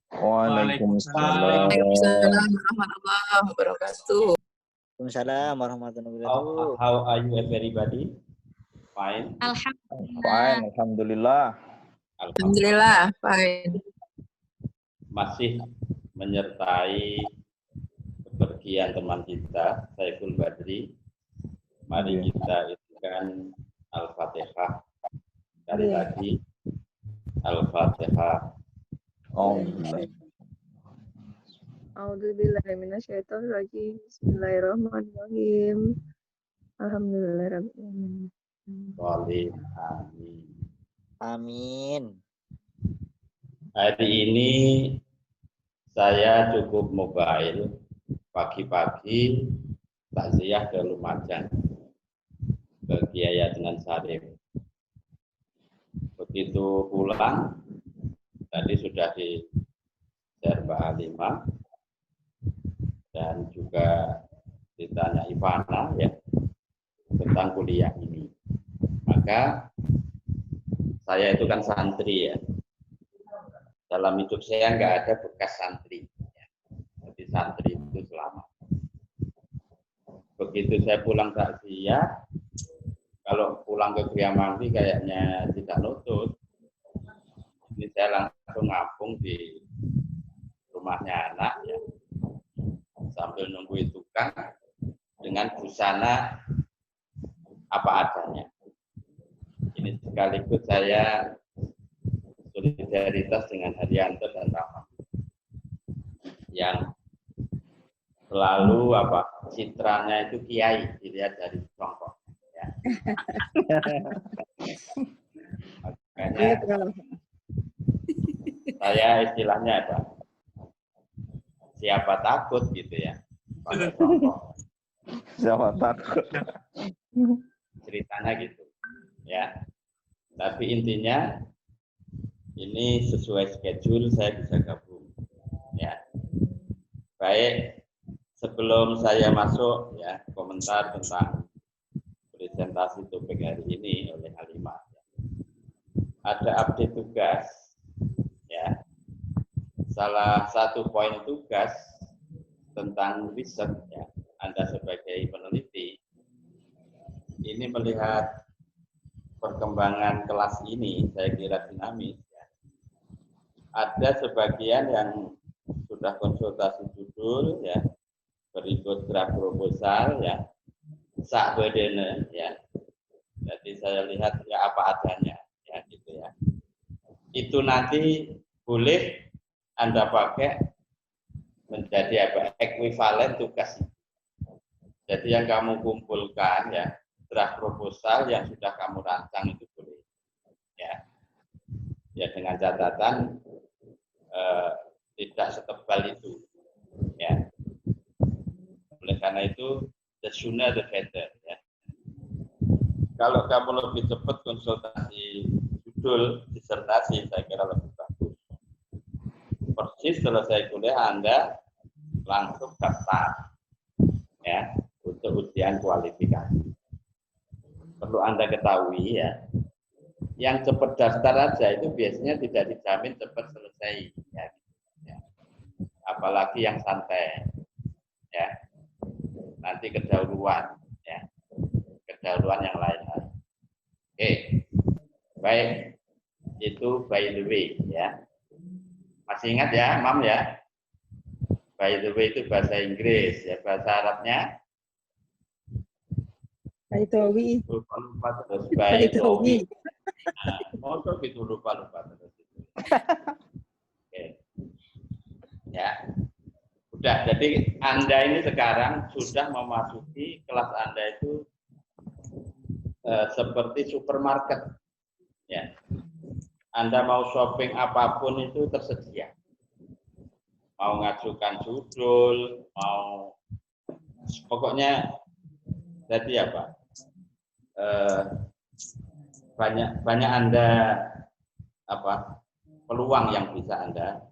Waalaikumsalam.
Warahmatullahi wabarakatuh.
Waalaikumsalam warahmatullahi wabarakatuh.
How are you everybody? Fine.
Alhamdulillah.
Fine, alhamdulillah.
Alhamdulillah, fine.
Masih menyertai kepergian teman kita, Saiful Badri. Mari kita itukan Al-Fatihah. Sekali lagi, Al-Fatihah.
A'udzubillahiminasyaitonirrajim. Bismillahirrahmanirrahim. Alhamdulillahirrahmanirrahim.
Amin. Amin.
Amin.
Hari ini saya cukup mobile. Pagi-pagi takziah ke Lumajang, ke Kiai Adnan Syarif. Begitu pulang, tadi sudah di Mbak Halimah dan juga ditanya Ivana ya tentang kuliah ini. Maka saya itu kan santri ya. Dalam hidup saya nggak ada bekas santri. Ya. Jadi santri itu selamat. Begitu saya pulang takziah, kalau pulang ke Kriamangti kayaknya tidak nutut. Ini saya langsung ngapung di rumahnya anak ya, sambil nungguin tukang dengan busana apa adanya. Ini sekaligus saya solidaritas dengan Haryanto dan Rama yang selalu citranya itu kiai dilihat dari kelompok ya. Makanya saya istilahnya siapa takut gitu ya pakai kelompok.
Siapa takut?
Ceritanya gitu ya. Tapi intinya ini sesuai schedule saya bisa gabung ya. Baik, sebelum saya masuk ya komentar tentang presentasi topik hari ini oleh Halimah, ada update tugas ya. Salah satu poin tugas tentang riset ya, Anda sebagai peneliti ini melihat perkembangan kelas ini, saya kira dinamis ya. Ada sebagian yang sudah konsultasi judul ya, berikut draft proposal ya, sak bedene ya. Jadi saya lihat ya apa adanya ya gitu ya. Itu nanti boleh Anda pakai menjadi ekuivalen tugas. Jadi yang kamu kumpulkan ya, draft proposal yang sudah kamu rancang itu boleh ya. Ya dengan catatan tidak setebal itu ya. Oleh karena itu the sooner the better ya. Kalau kamu lebih cepat konsultasi judul disertasi saya kira lebih bagus. Persis selesai kuliah Anda langsung daftar ya untuk ujian kualifikasi. Perlu Anda ketahui ya, yang cepat daftar aja itu biasanya tidak dijamin cepat selesai ya. Apalagi yang santai ya, nanti kedahuluan ya. kedahuluan yang lain. Oke, baik. Itu by the way ya. Masih ingat ya, Mam ya? By the way itu bahasa Inggris ya, bahasa Arabnya.
Baitowi.
Lupa terus by the way. Nah, motor gitu lupa terus. Oke. Ya. Udah, jadi Anda ini sekarang sudah memasuki kelas Anda itu seperti supermarket. Ya. Anda mau shopping apapun itu tersedia. Mau ngajukan judul, mau pokoknya jadi apa? Banyak Anda apa? Peluang yang bisa Anda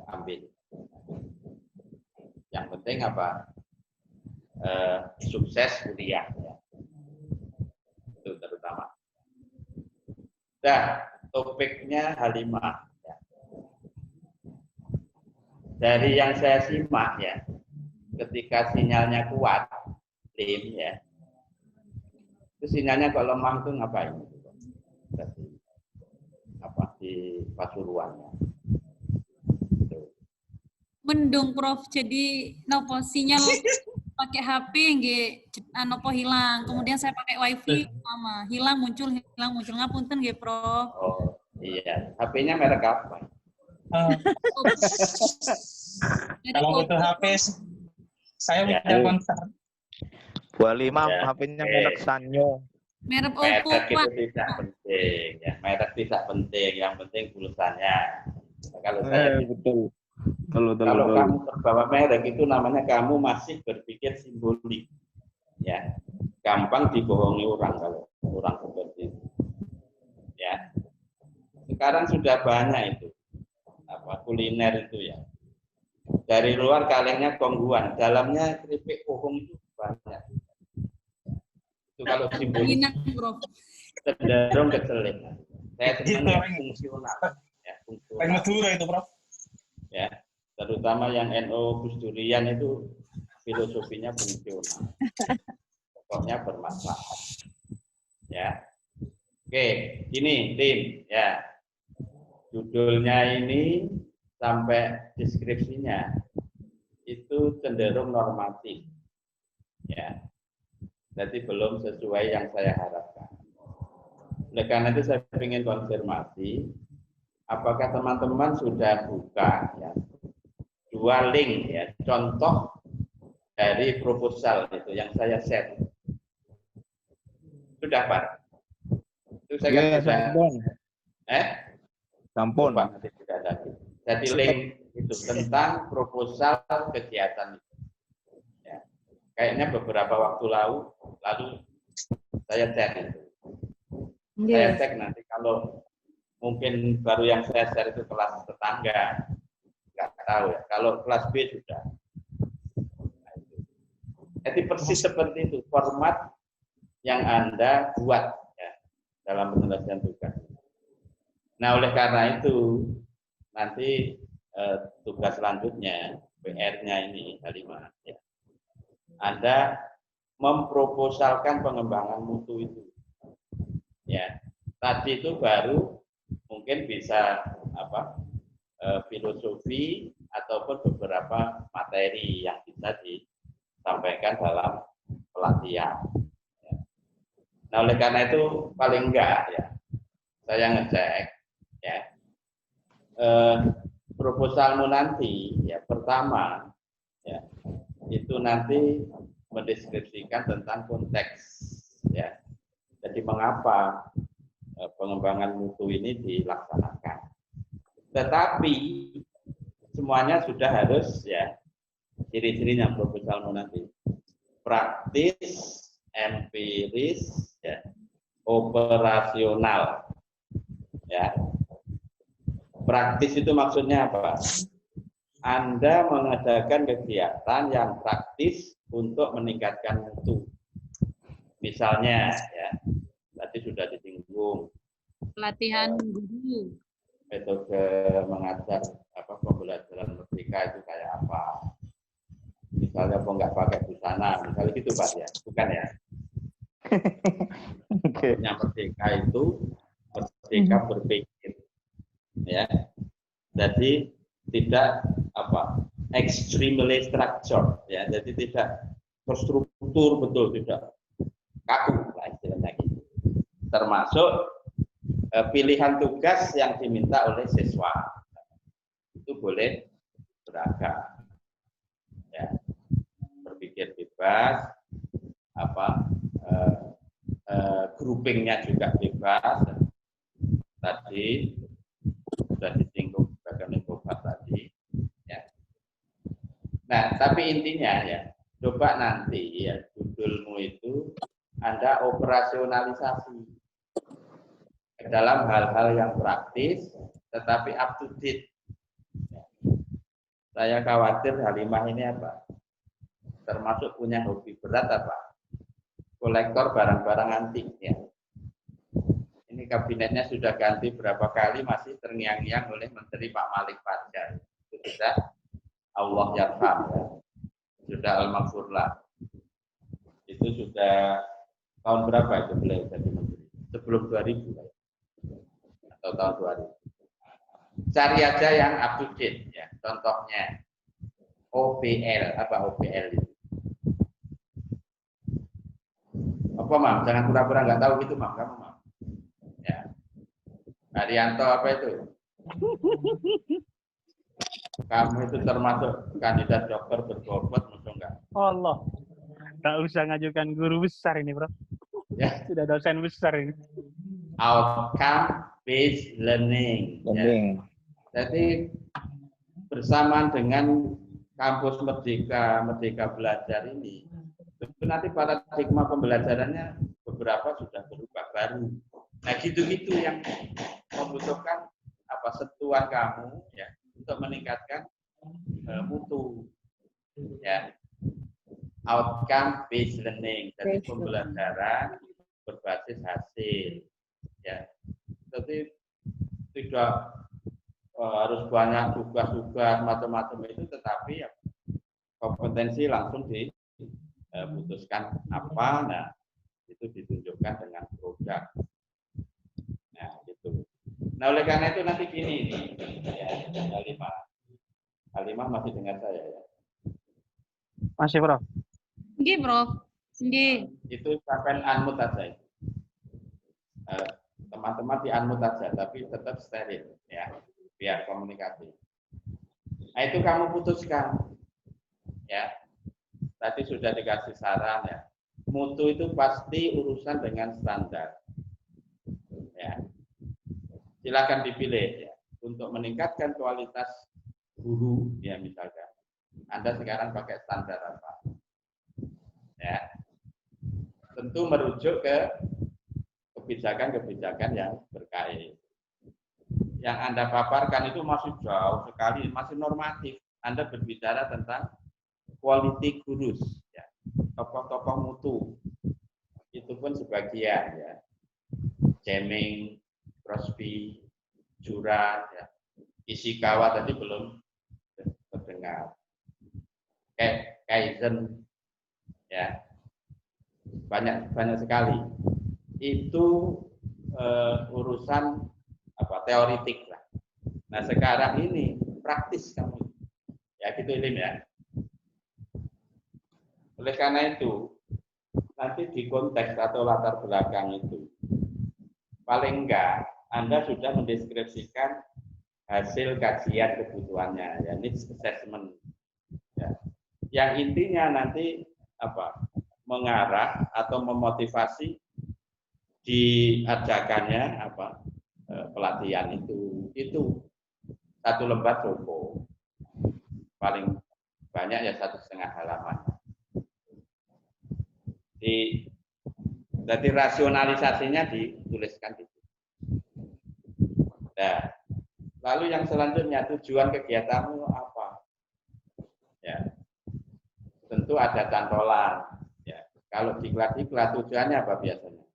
ambil. Yang penting apa? Sukses kuliah. Ya. Itu terutama. Nah, topiknya Halimah. Ya. Dari yang saya simak ya, ketika sinyalnya kuat, Lim ya, itu sinyalnya kalau lemah itu ngapain? Berarti apa di Pasuruan? Ya.
Mendung Prof, jadi nopo sinyal pakai HP nggih nopo hilang. Kemudian saya pakai WiFi sama hilang muncul ngapunten nggih Prof.
Oh iya, HP-nya merek apa?
Kalau butuh HP, saya punya kontak.
Bu Halimah, HP-nya merek Sanyo.
Merek Oppo,
Merek
Pak.
itu tidak penting, ya. Merek tidak penting, yang penting pulsanya. Nah, kalau saya
Betul.
kalau kamu terbawa merek itu namanya kamu masih berpikir simbolik, ya. Gampang dibohongi orang kalau orang seperti itu, ya. Sekarang sudah banyak itu apa kuliner itu ya. Dari luar kalengnya kongguan, dalamnya keripik pohong itu banyak. Itu kalau simbolik cenderung kecelek. Saya senang yang fungsional, ya fungsional.
Madura itu, Prof.
Ya, terutama yang NU Gus Durian itu filosofinya fungsional. Pokoknya bermanfaat. Ya. Oke, gini tim ya. Judulnya ini sampai deskripsinya itu cenderung normatif. Ya. Jadi belum sesuai yang saya harapkan. Oleh karena itu saya ingin konfirmasi apakah teman-teman sudah buka ya, 2 link ya, contoh dari proposal itu yang saya share. Sudah Pak? Itu saya
sampun. Sampun.
Pak, nanti sudah ada. Jadi link itu tentang proposal kegiatan itu. Ya. Kayaknya beberapa waktu lalu saya cek itu. Saya cek nanti kalau mungkin baru yang saya share itu kelas tetangga, nggak tahu ya. Kalau kelas B sudah. Nah, itu. Jadi persis seperti itu format yang Anda buat ya, dalam penyelesaian tugas. Nah, oleh karena itu nanti tugas selanjutnya PR-nya ini Halimah, ya. Anda memproposalkan pengembangan mutu itu. Ya, tadi itu baru mungkin bisa apa filosofi ataupun beberapa materi yang bisa disampaikan dalam pelatihan. Ya. Nah, oleh karena itu paling enggak ya saya ngecek ya proposalmu nanti ya pertama ya itu nanti mendeskripsikan tentang konteks ya. Jadi mengapa pengembangan mutu ini dilaksanakan. Tetapi semuanya sudah harus ya ciri-cirinya proposalmu nanti. Praktis, empiris, ya, operasional. Ya. Praktis itu maksudnya apa? Anda mengadakan kegiatan yang praktis untuk meningkatkan mutu. Misalnya ya, tadi sudah disinggung
pelatihan guru,
metode mengajar apa pembelajaran merdeka itu kayak apa? Misalnya kok nggak pakai busana, misalnya gitu Pak ya, bukan ya? Maksudnya merdeka itu merdeka berpikir, ya. Jadi tidak extremely structured, ya. Jadi tidak terstruktur betul, tidak kaku lah istilahnya gitu. Termasuk pilihan tugas yang diminta oleh siswa itu boleh beragam, ya. Berpikir bebas, groupingnya juga bebas. Tadi sudah disinggung bagaimana Gofar tadi, ya. Nah, tapi intinya ya, coba nanti ya judulmu itu Anda operasionalisasi dalam hal-hal yang praktis, tetapi up to date. Saya khawatir Halimah ini termasuk punya hobi berat kolektor barang-barang antik, ya. Ini kabinetnya sudah ganti berapa kali masih terngiang-ngiang oleh Menteri Pak Malik Fajar. Itu sudah Allah yarham, ya. Sudah al-maghfurlah. Itu sudah tahun berapa itu beliau jadi menteri? Sebelum 2000 atau tahun 2000. Cari aja yang up to date, ya. Contohnya OPL, apa OPL itu? Apa Mam? Jangan pura-pura nggak tahu gitu Mam, kamu Mam. Ya. Haryanto apa itu? Kamu itu termasuk kandidat dokter berbobot, musuh enggak?
Allah, tak usah ngajukan guru besar ini, Bro.
Ya.
Sudah dosen besar ini.
Outcome based learning. Ya. Jadi bersamaan dengan kampus Merdeka, Merdeka Belajar ini, itu nanti paradigma pembelajarannya beberapa sudah berubah baru. Nah, gitu-gitu yang membutuhkan sentuhan kamu, ya, untuk meningkatkan mutu, ya. Outcome based learning, jadi pembelajaran berbasis hasil, ya. Jadi tidak harus banyak tugas-tugas macam-macam itu, tetapi ya, kompetensi langsung diputuskan apa, nah itu ditunjukkan dengan produk. Nah, gitu. Nah, oleh karena itu nanti gini nih, ya, Halimah masih dengar saya ya?
Masih, Bro.
Nggih, Bro. Nggih.
Itu sampai unmute aja. Teman-teman di unmute aja, tapi tetap steril, ya, biar komunikasi. Nah, itu kamu putuskan, ya. Tadi sudah dikasih saran, ya. Mutu itu pasti urusan dengan standar, ya. Silakan dipilih, ya, untuk meningkatkan kualitas guru, ya, misalkan Anda sekarang pakai standar apa, ya. Tentu merujuk ke kebijakan-kebijakan yang terkait. Yang Anda paparkan itu masih jauh sekali, masih normatif. Anda berbicara tentang quality gurus, ya. Tokoh-tokoh mutu, itu pun sebagian, ya. Jeming, Crosby, Jurat, ya. Ishikawa tadi belum terdengar. Kaizen, ya. Banyak sekali. Itu urusan teoritik lah. Nah, sekarang ini praktis kamu, ya, gitu Ilim, ya. Oleh karena itu nanti di konteks atau latar belakang itu paling enggak Anda sudah mendeskripsikan hasil kajian kebutuhannya, ya, needs assessment, ya. Yang intinya nanti mengarah atau memotivasi diadakannya pelatihan itu satu lembar cukup, paling banyak ya 1,5 halaman. Jadi rasionalisasinya dituliskan gitu. Nah, lalu yang selanjutnya tujuan kegiatanmu apa? Ya, tentu ada cantolan. Ya, kalau diklat-diklat tujuannya apa biasanya?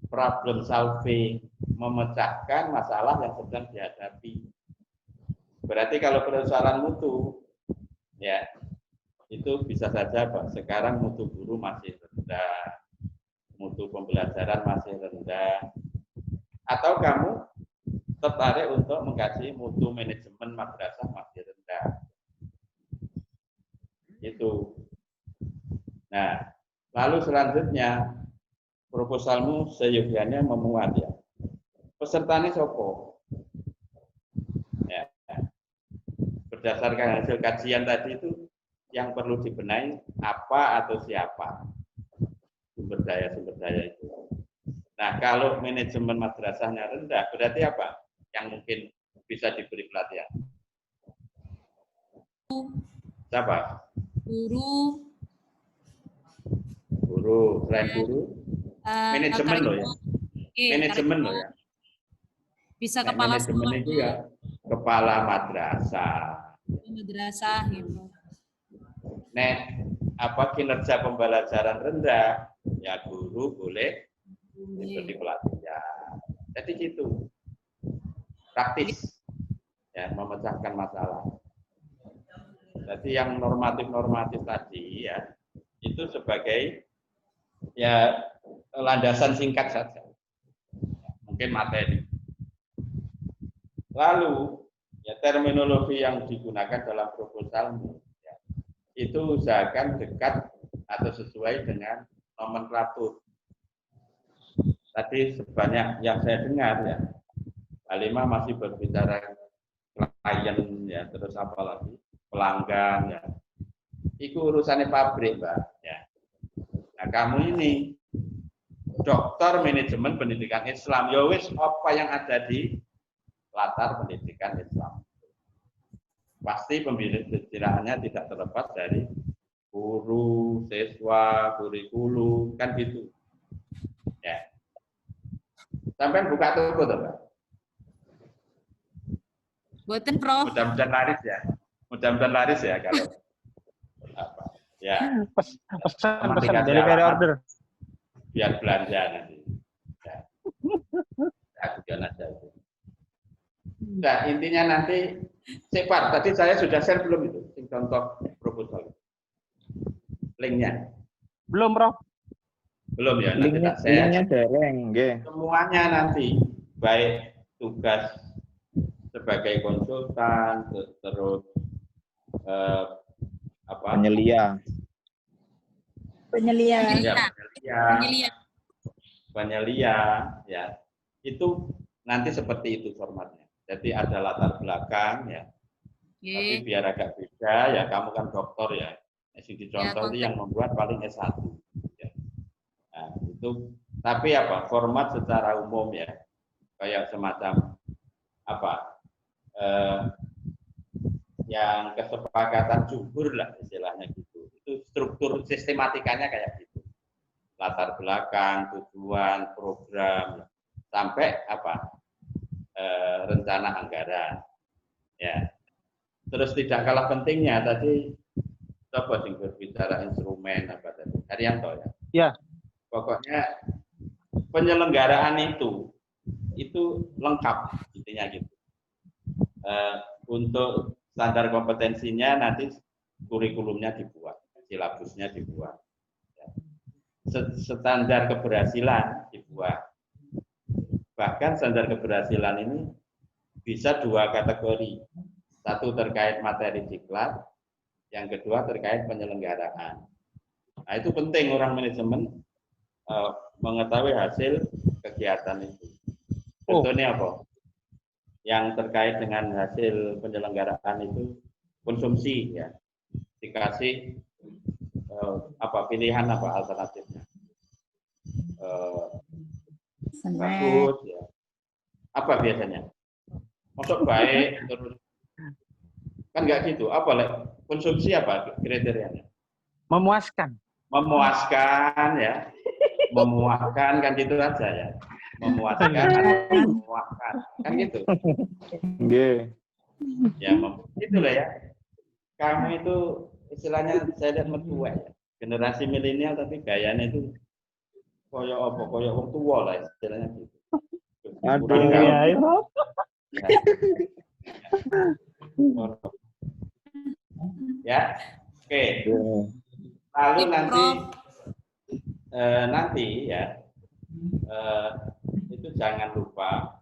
Problem solving, memecahkan masalah yang sedang dihadapi. Berarti kalau persoalan mutu, ya, itu bisa saja Pak, sekarang mutu guru masih rendah, mutu pembelajaran masih rendah, atau kamu tertarik untuk mengkaji mutu manajemen madrasah masih rendah. Itu. Nah, lalu selanjutnya proposalmu seyogianya memuat ya. Pesertanya sopo. Ya. Berdasarkan hasil kajian tadi itu yang perlu dibenahi apa atau siapa sumber daya itu. Nah, kalau manajemen madrasahnya rendah, berarti apa yang mungkin bisa diberi pelatihan? Siapa? Guru, selain guru, manajemen loh ya. Manajemen loh ya.
Bisa
Nah,
kepala
manajemen
sekolah.
itu ya kepala madrasah.
Madrasah gitu.
Nah, apa kinerja pembelajaran rendah, ya guru boleh diberi pelatihan. Jadi gitu, praktis, ya memecahkan masalah. Jadi yang normatif tadi ya itu sebagai ya landasan singkat saja, mungkin materi. Lalu ya terminologi yang digunakan dalam proposalmu ya, itu usahakan dekat atau sesuai dengan nomenklatur. Tadi sebanyak yang saya dengar ya, Halimah masih berbicara klien ya, terus apa lagi pelanggan ya. Itu urusannya pabrik, Mbak ya. Nah, kamu ini dokter manajemen pendidikan Islam, ya wis apa yang ada di latar pendidikan Islam. Pasti pembicaraannya tidak terlepas dari guru, siswa, kurikulum, kan gitu. Ya. Sampai buka toko tuh, Mbak.
Buatin, Prof.
Mudah-mudahan laris ya. Mudah-mudahan laris ya kalau apa. Ya.
Pesan delivery order.
Biar belanja nanti. Ya. Ajukan aja itu. Nah, intinya nanti Pak, tadi saya sudah share belum itu contoh proposal. Linknya.
Belum, Prof.
Belum ya, nanti tak share.
Linknya dereng, nggih.
Semuanya nanti baik tugas sebagai konsultan terus apa?
Penyelia.
Ya, penyelia ya. Itu nanti seperti itu formatnya. Jadi ada latar belakang ya. Tapi biar agak beda ya, kamu kan dokter ya. Sidi contoh itu yang membuat paling S1 ya. Nah, itu tapi apa? Format secara umum ya. Kayak semacam apa? Yang kesepakatan jumhur lah istilahnya gitu. Itu struktur sistematikanya kayak gitu. Latar belakang, tujuan, program sampai apa? Rencana anggaran. Ya. Terus tidak kalah pentingnya tadi coba sing berbicara instrumen apa tadi? Haryanto ya.
Ya.
Pokoknya penyelenggaraan itu lengkap intinya gitu. Untuk standar kompetensinya nanti kurikulumnya dibuat, silabusnya dibuat. Standar keberhasilan dibuat. Bahkan standar keberhasilan ini bisa dua kategori. Satu terkait materi diklat, yang kedua terkait penyelenggaraan. Nah, itu penting orang manajemen mengetahui hasil kegiatan itu. Contohnya apa? Yang terkait dengan hasil penyelenggaraan itu konsumsi ya. Dikasih apa pilihan apa alternatifnya. Bagus ya. Apa biasanya? Masuk baik terus kan nggak gitu. Apa konsumsi apa kriterianya?
Memuaskan.
Memuaskan ya. Memuaskan kan gitu aja ya. Memuaskan memuaskan kan gitu.
Nggih.
Ya, itulah ya. Kamu itu istilahnya saya lihat metua ya. Generasi milenial tapi gayanya itu koyo apa koyo wong tua lah istilahnya gitu.
Aduh.
Ya, itu.
Ya. Oke. Lalu nanti nanti ya itu jangan lupa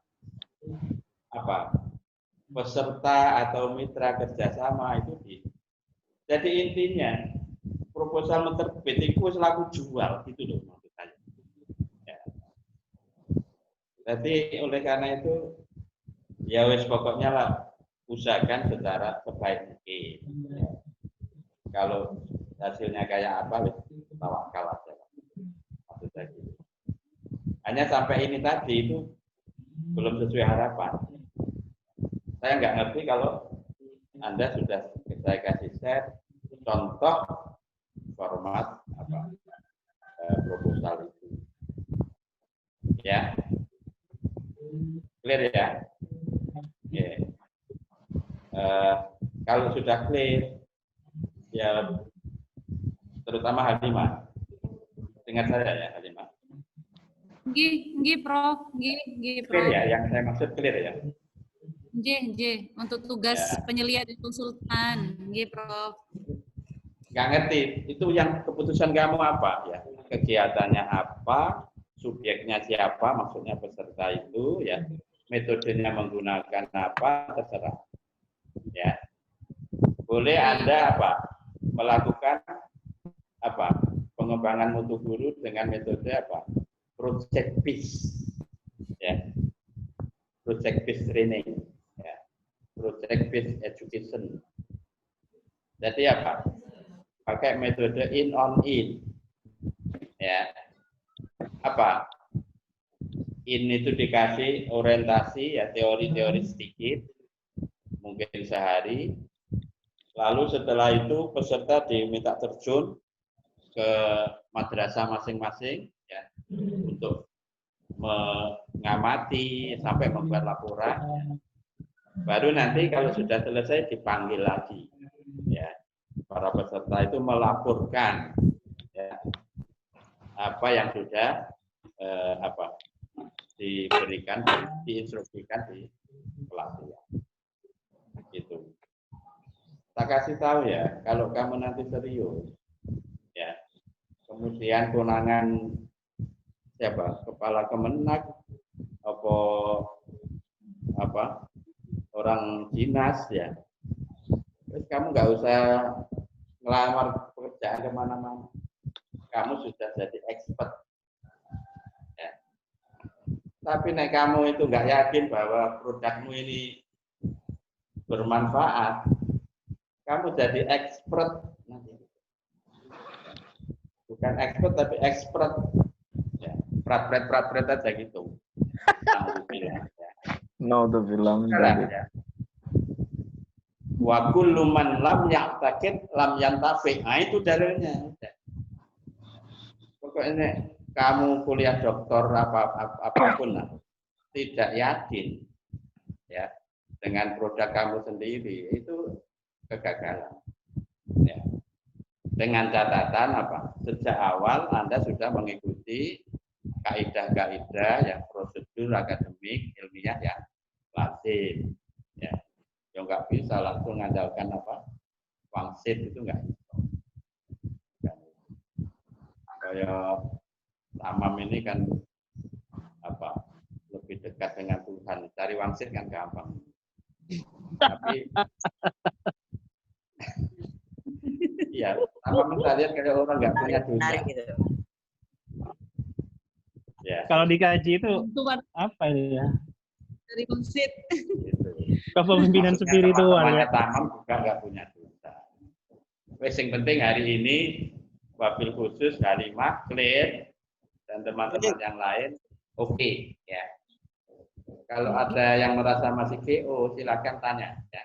apa peserta atau mitra kerjasama itu jadi intinya proposal menerbit itu selaku jual gitu loh maksud saya. Ya. Jadi oleh karena itu ya wes pokoknya lah usahakan secara sebaik mungkin. Ya. Kalau hasilnya kayak apa wes tawakal aja. Maksud saya gitu. Hanya sampai ini tadi itu belum sesuai harapan. Saya nggak ngerti kalau Anda sudah saya kasih share contoh format apa proposal itu. Ya, clear ya. Okay. Kalau sudah clear, ya terutama Halimah, dengar saya ya Halimah.
Nggih, Prof. Nggih, Prof.
Clear ya, yang saya maksud clear ya.
Nggih, untuk tugas penyelia dan konsultan. Nggih, Prof.
Nggak ngerti, itu yang keputusan kamu apa ya? Kegiatannya apa? Subjeknya siapa? Maksudnya peserta itu ya. Metodenya menggunakan apa? Terserah. Ya. Boleh Anda apa? Melakukan apa? Pengembangan mutu guru dengan metode apa? Project based. Ya. Project based training. Project based education. Jadi apa? Pakai metode in on in. Ya. Apa? In itu dikasih orientasi ya teori-teori sedikit, mungkin sehari. Lalu setelah itu peserta diminta terjun ke madrasah masing-masing ya untuk mengamati sampai membuat laporan. Ya. Baru nanti kalau sudah selesai dipanggil lagi, ya para peserta itu melaporkan ya, apa yang sudah diberikan, diinstruksikan di pelatihan. Gitu. Tak kasih tahu ya, kalau kamu nanti serius, ya kemudian kewenangan siapa, kepala Kemenak, apa orang dinas ya, terus kamu nggak usah ngelamar pekerjaan kemana-mana, kamu sudah jadi expert. Ya. Tapi nek kamu itu nggak yakin bahwa produkmu ini bermanfaat, kamu jadi expert nanti. Bukan expert tapi expert. Ya, prat-prat aja gitu.
No, the film.
Ya. Wa kullu man lam ya'taqid lam yantafi. Nah, itu dalilnya. Pokoknya kamu kuliah doktor apapun lah, tidak yakin ya dengan produk kamu sendiri, itu kegagalan. Ya. Dengan catatan apa? Sejak awal Anda sudah mengikuti kaidah-kaidah yang prosedur akademik ilmiah yang lazim. Ya. Ya nggak bisa langsung mengandalkan apa? Wangsit itu nggak bisa. Kayak Tamam ini kan apa? Lebih dekat dengan Tuhan. Cari wangsit kan gampang. Tapi iya, Tamam kita lihat kayak orang nggak punya dosa. Ya.
Kalau dikaji itu apa ya?
Dari wangsit.
Kepemimpinan spiritual ya.
Tamam juga nggak punya dosa. Wes yang penting hari ini wabil khusus Halimah clear dan teman-teman yang lain oke, ya. Kalau ada yang merasa masih GO silakan tanya ya.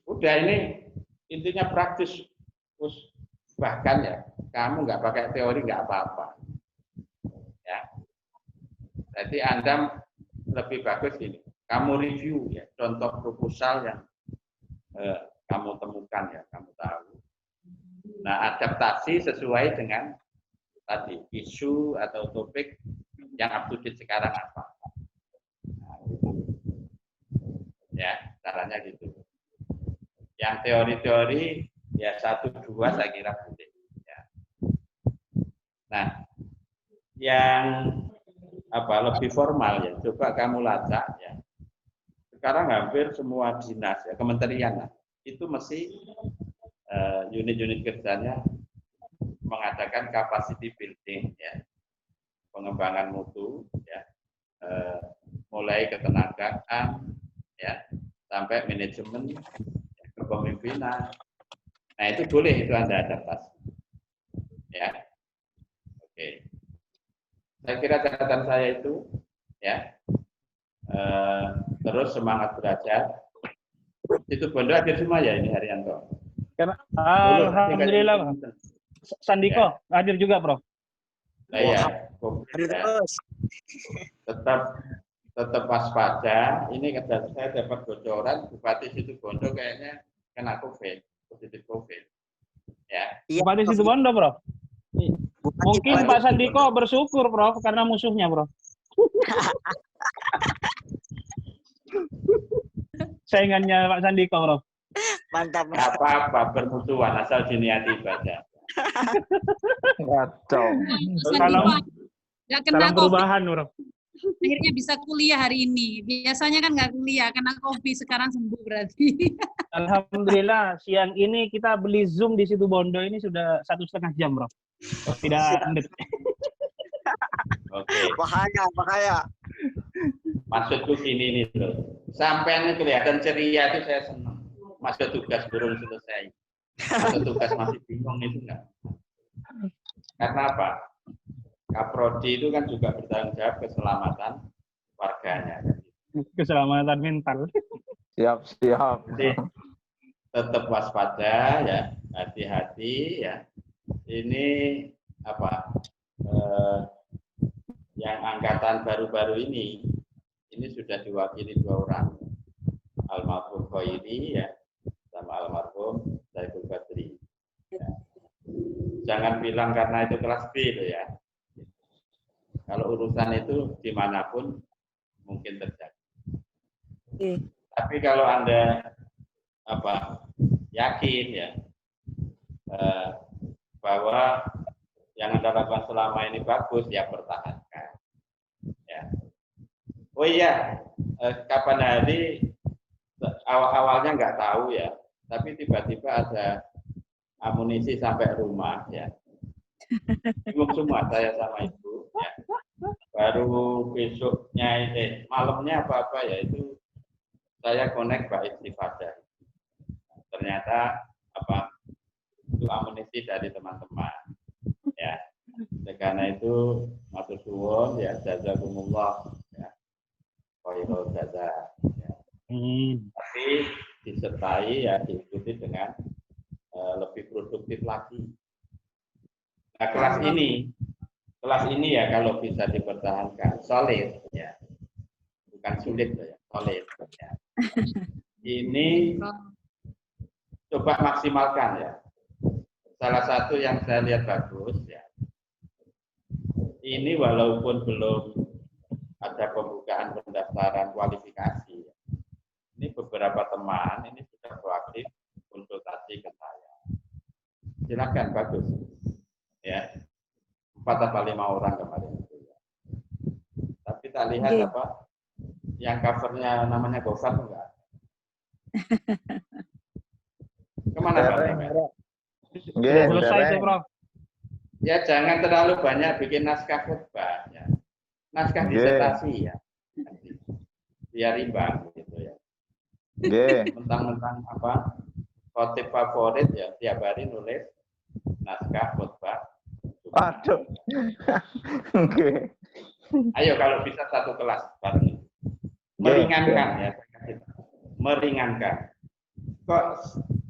Udah ini intinya praktis, bahkan ya kamu nggak pakai teori nggak apa-apa. Ya. Jadi Anda lebih bagus ini, kamu review ya contoh proposal yang kamu temukan ya, kamu tahu. Nah, adaptasi sesuai dengan tadi isu atau topik yang up to date sekarang apa. Nah, gitu. Ya, caranya gitu. Yang teori-teori Ya 1-2 saya kira boleh. Ya. Nah, yang lebih formal ya, coba kamu lacak ya. Sekarang hampir semua dinas ya, kementerian itu mesti unit-unit kerjanya mengadakan capacity building ya, pengembangan mutu ya, mulai ketenagaan ya sampai manajemen ya, kepemimpinan. Nah itu boleh itu Anda adaptasi ya. Oke, saya kira catatan saya itu ya. Terus semangat belajar. Itu Bondo hadir semua ya ini Haryanto.
Alhamdulillah. Sandiko hadir juga, Prof.
Nah, ya, tetap waspada. Ini saya dapat bocoran Bupati Situbondo kayaknya kena COVID, positif COVID. Ya.
Bupati Situbondo, Prof. Mungkin Pak Sandiko bersyukur, Prof, karena musuhnya, Prof. Saingannya Pak Sandiko, Prof.
Mantap.
Nggak apa-apa, bermusuhan asal diniati ibadah.
Kacau.
Salam perubahan, Prof.
Akhirnya bisa kuliah hari ini. Biasanya kan nggak kuliah, kena COVID, sekarang sembuh berarti.
Alhamdulillah, siang ini kita beli Zoom di Situbondo ini sudah 1,5 jam, Prof. Tidak menit.
Oke.
Bahaya.
Maksudku gini nih loh. Sampai kelihatan ceria itu saya senang. Masuk tugas belum selesai. Masuk tugas masih bingung itu enggak. Karena apa? Kaprodi itu kan juga bertanggung jawab keselamatan warganya.
Keselamatan mental.
Siap.
Jadi, tetap waspada ya, hati-hati ya. Ini yang angkatan baru-baru ini sudah diwakili 2 orang, almarhum Khairi ya, sama almarhum Saiful Badri. Ya. Jangan bilang karena itu kelas B loh ya. Kalau urusan itu dimanapun mungkin terjadi. Tapi kalau Anda yakin ya bahwa yang Anda lakukan selama ini bagus, ya pertahankan. Ya. Oh iya, kapan hari awalnya nggak tahu ya, tapi tiba-tiba ada amunisi sampai rumah ya. Bingung semua saya sama ibu. Ya. Baru besoknya malamnya apa ya itu saya connect Pak Istifadah. Ternyata itu amunisi dari teman-teman. Ya. Karena itu matur suwun ya, jazakumullah ya. Khairul jaza. Ya. Tapi disertai ya diikuti dengan lebih produktif lagi. Nah, kelas ini ya kalau bisa dipertahankan solid ya. Bukan sulit ya, solid ya. Ini coba maksimalkan ya. Salah satu yang saya lihat bagus ya. Ini walaupun belum ada pembukaan pendaftaran kualifikasi. Ini beberapa teman ini sudah proaktif konsultasi ke saya. Silakan, bagus. Ya. 4 atau 5 orang kemarin itu ya. Tapi tak lihat yang covernya namanya Gofar enggak. Kemana Pak?
Selesai itu, Prof.
Ya jangan terlalu banyak bikin naskah khutbah ya. Naskah disertasi ya. Biar imbang gitu ya. Mentang-mentang khotib favorit ya tiap hari nulis naskah khutbah.
Aduh.
Ayo kalau bisa satu kelas bareng. Meringankan ya. Meringankan. Kok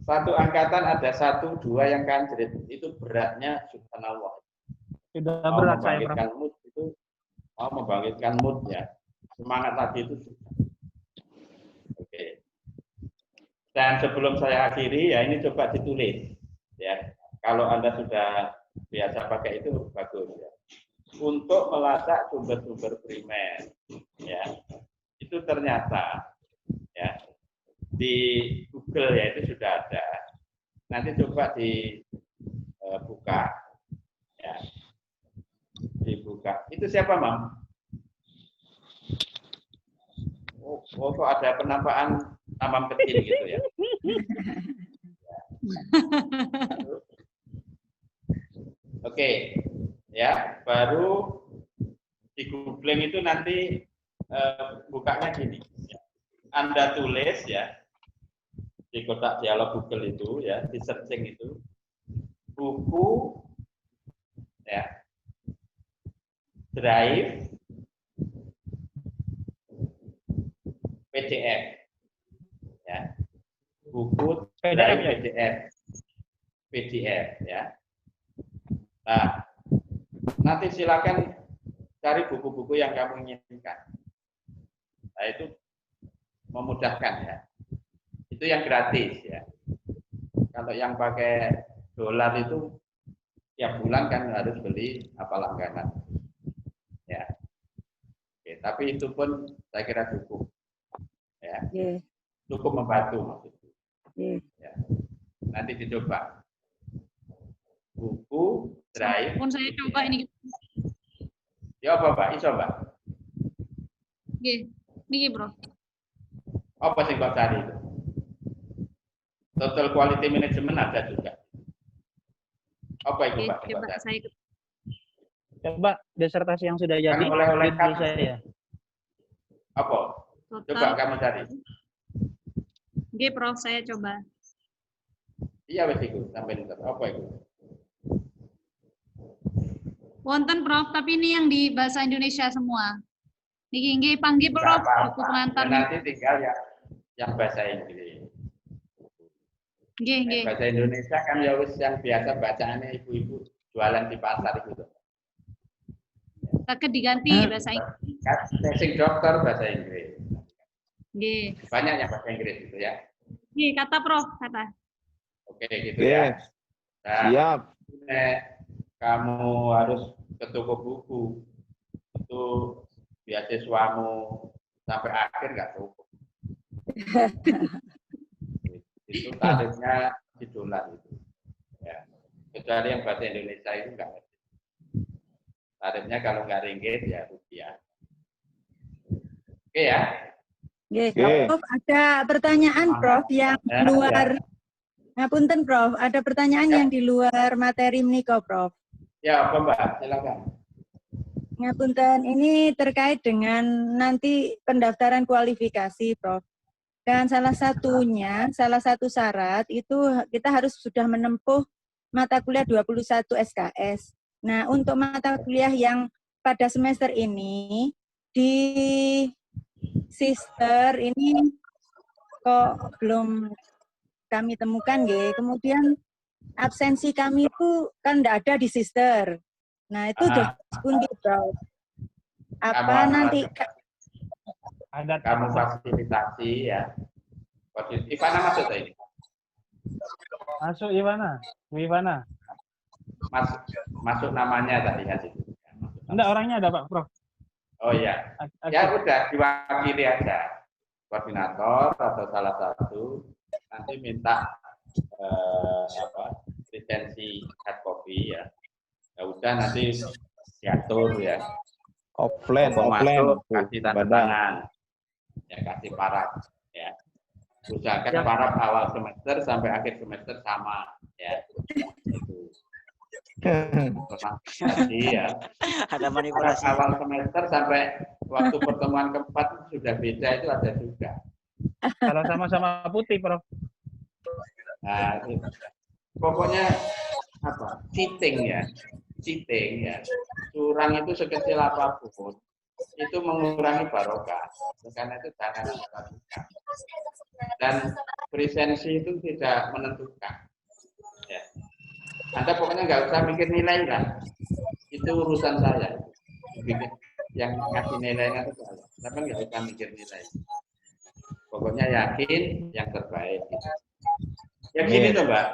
satu angkatan ada 1-2 yang kanjret, itu beratnya subhanallah.
Sudah berat saya,
Prof. Mau membangkitkan mood ya. Semangat tadi itu susah. Oke. Dan sebelum saya akhiri ya ini coba ditulis ya. Kalau Anda sudah biasa pakai itu bagus ya. Untuk melacak sumber-sumber primer ya. Itu ternyata ya di Google ya itu sudah ada nanti coba dibuka, ya, dibuka. Itu siapa, Mam? Oh, kok ada penampakan tamam kecil gitu ya? Oke, ya, baru di googling itu nanti bukanya gini. Anda tulis ya di kotak dialog Google itu ya, di searching itu buku ya drive PDF ya, buku drive PDF ya. Nah, nanti silakan cari buku-buku yang kamu inginkan. Nah, itu memudahkan ya. Itu yang gratis ya. Kalau yang pakai dolar itu tiap bulan kan harus beli apa langganan. Ya. Oke, tapi itu pun saya kira cukup. Ya. Cukup membantu maksudnya. Ya. Nanti dicoba. Buku drive.
Pun saya coba ini.
Ya apa, Pak? Iso, Pak?
Nggih. Niki, Bro.
Apa sih kok cari itu? Total quality management ada juga. Apa itu, Pak?
Coba saya
coba disertasi yang sudah jadi
oleh
saya.
Apa?
total.
Coba kamu cari.
Nggih, Prof, saya coba.
Iya, wes itu sampai itu. Apa itu?
Wonten, Prof, tapi ini yang di bahasa Indonesia semua. Niki nggih panggih, Prof, buku pengantar.
Nanti tinggal yang bahasa Inggris.
Nggih.
Bahasa Indonesia kan ya wis yang biasa bacaannya ibu-ibu jualan di pasar itu.
Saged diganti bahasa Inggris.
Testing dokter bahasa Inggris.
Nggih.
Banyak yang bahasa Inggris itu ya.
Nggih, kata Prof, kata.
Oke, gitu ya. Nah,
Siap.
Kamu harus ke toko buku. Itu beasiswamu sampai akhir nggak cukup. Itu tarifnya di dolar itu. Ya. Kecuali yang bahasa Indonesia itu enggak. Tarifnya kalau nggak ringgit ya rupiah. Oke ya.
Prof, ada pertanyaan Prof yang
Ya,
luar.
ya.
Ngapunten Prof, ada pertanyaan yang di luar materi menika Prof.
Ya, apa Mbak? Silakan.
Ngapunten, ini terkait dengan nanti pendaftaran kualifikasi Prof. Dan salah satu syarat itu kita harus sudah menempuh mata kuliah 21 SKS. Nah, untuk mata kuliah yang pada semester ini di Sister ini kok belum kami temukan, nggih. Kemudian absensi kami itu kan tidak ada di Sister. Nah, itu pundi, Prof. Apa nanti
ada kamu fasilitasi ya. Ivana masuk tadi.
Masuk Ivana. Ivana.
Masuk namanya tadi ya.
Enggak, orangnya ada Pak Prof.
Oh iya. Ya udah diwakili aja. Koordinator atau salah satu nanti minta lisensi hard copy ya. Ya udah nanti diatur ya.
Offline.
Kasih tanda tangan. Ya kasih paraf ya. Usahakan paraf awal semester sampai akhir semester sama ya. Itu. Ya.
Ada manipulasi.
Awal semester sampai waktu pertemuan keempat sudah beda itu ada juga.
Kalau sama-sama putih, Prof.
Nah, pokoknya apa? Cheating ya. Curang itu sekecil apapun itu mengurangi barokah. Karena itu jangan lakukan. Dan presensi itu tidak menentukan. Ya. Anda pokoknya nggak usah mikir nilai lah. Itu urusan saya. Yang ngasih nilainya itu saya. Tapi nggak usah mikir nilai. Pokoknya yakin yang terbaik. Ya gini tuh Mbak.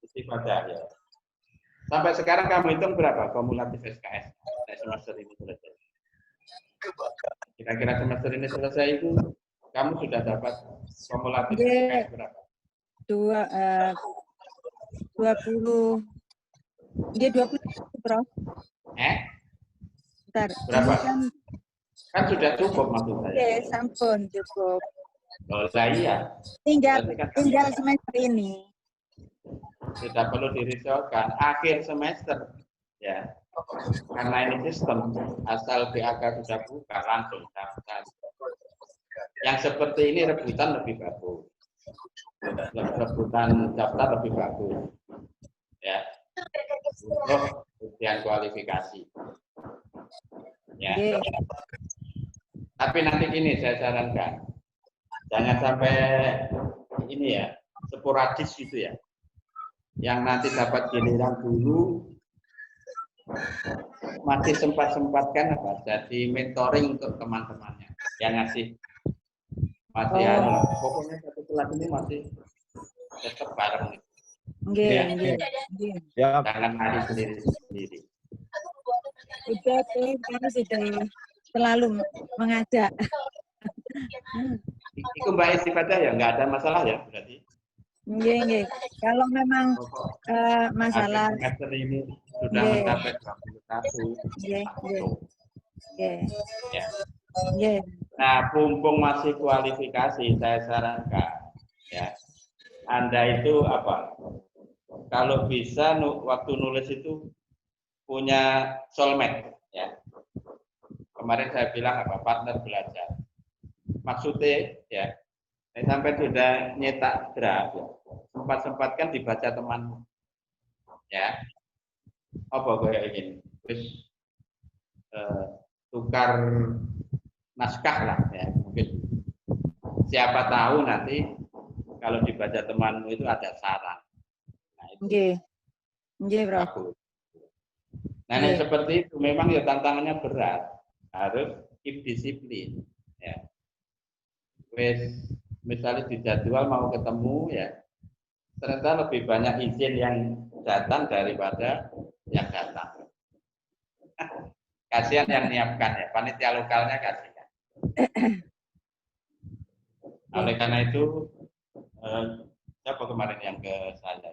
Istifadah ya. Sampai sekarang kamu hitung berapa kumulatif SKS semester ini selesai? Kira-kira semester ini selesai itu kamu sudah dapat kumulatif SKS berapa?
20. Dia 20, Prof. Bentar.
Berapa?
Ini
Kan sudah cukup maksud saya.
Oke, sampun cukup.
Oh, lah iya.
Tinggal
Berarti kan
tinggal semester ini.
tidak perlu dirisaukan. Akhir semester, ya. Karena ini sistem, asal BAK sudah buka, langsung daftar. Yang seperti ini rebutan lebih bagus. Rebutan daftar lebih bagus. Ya. Untuk ujian kualifikasi. Ya. Tapi nanti gini saya sarankan. Jangan sampai ini ya, sporadis gitu ya. Yang nanti dapat giliran dulu masih sempat-sempatkan apa? Jadi mentoring untuk teman-temannya. Yang ngasih masih pokoknya satu kelas ini masih tetap bareng. Jangan lari sendiri.
Sudah, kami sudah selalu mengajak.
Itu Mbak Istifadah ya, nggak ada masalah ya berarti?
Nggih. Kalau memang masalah
semester ini sudah mencapai 21. Ya. Nah, mumpung masih kualifikasi, saya sarankan ya. Anda itu apa? Kalau bisa waktu nulis itu punya soulmate ya. Kemarin saya bilang apa? Partner belajar. Maksudnya ya, sampai sudah nyetak draft ya. Sempat-sempatkan dibaca teman ya. Apa kayak ingin terus tukar naskah lah ya, mungkin siapa tahu nanti kalau dibaca temanmu itu ada saran. Nah, itu Bro. Nah, yang seperti itu memang ya tantangannya berat, harus keep disiplin ya. Misalnya di jadwal mau ketemu ya, ternyata lebih banyak izin yang datang daripada yang datang. Kasihan yang menyiapkan ya, panitia lokalnya kasihan. Oleh karena itu, siapa kemarin yang ke saya?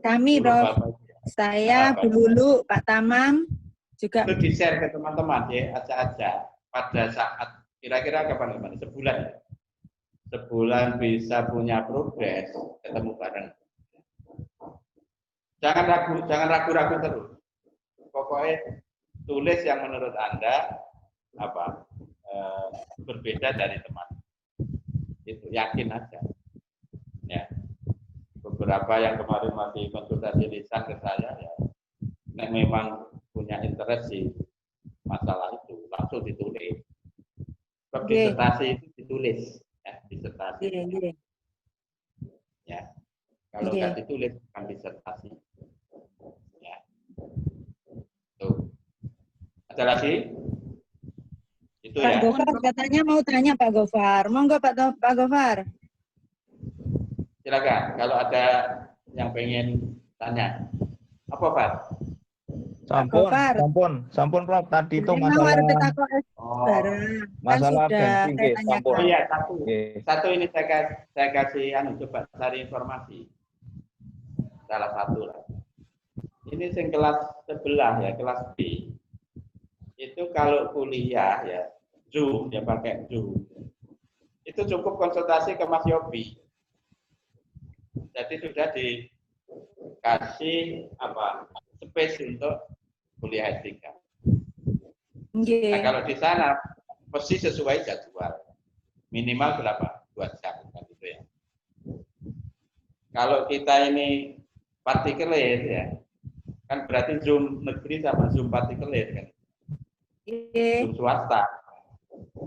Kami, Bro. Saya, Bu Lulu, Pak Tamam, juga.
Itu di-share ke teman-teman ya, aja pada saat kira-kira kapan? Sebulan ya? Sebulan bisa punya progres, ketemu bareng. Jangan ragu-ragu terus. Pokoknya tulis yang menurut Anda apa berbeda dari teman. Itu yakin aja. Ya. Beberapa yang kemarin masih konsultasi lisan ke saya ya, memang punya interest sih masalah itu langsung ditulis. Disertasi itu ditulis. Ya, disertasi. Ya. Kalau nggak ditulis bukan disertasi. Ya. Tuh. Ada lagi? Itu
Pak
ya.
Gofar katanya mau tanya Pak Gofar. Monggo Pak Gofar.
Silakan. Kalau ada yang pengen tanya. Apa Pak?
Sampun Prof. Tadi itu masalah bensin, sampun.
Iya, satu ini saya kasih coba cari informasi. Salah satu lah. Ini yang kelas sebelah ya, kelas B. Itu kalau kuliah ya, Zoom, dia pakai Zoom. Itu cukup konsultasi ke Mas Yobi. Jadi sudah dikasih apa? Space untuk kuliah S3. Nah, kalau di sana mesti sesuai jadwal. Minimal berapa? 2 jam kan gitu ya. Kalau kita ini partikelir ya, kan berarti Zoom negeri sama Zoom partikelir kan. Zoom swasta.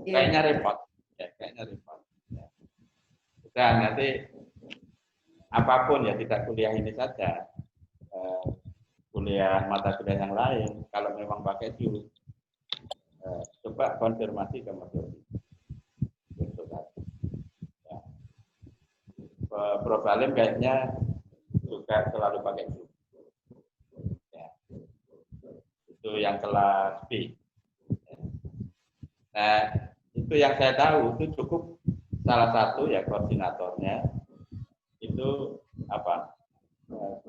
Kayaknya repot. Ya, kayaknya repot. Ya. Sudah nanti apapun ya, tidak kuliah ini saja. Kuliah mata kuliah yang lain, kalau memang pakai Zoom, coba konfirmasi ke Mas Yogi. Ya. Prof. Alim kayaknya juga selalu pakai Zoom. Ya. Itu yang kelas B. Ya. Nah, itu yang saya tahu itu cukup salah satu ya koordinatornya itu apa?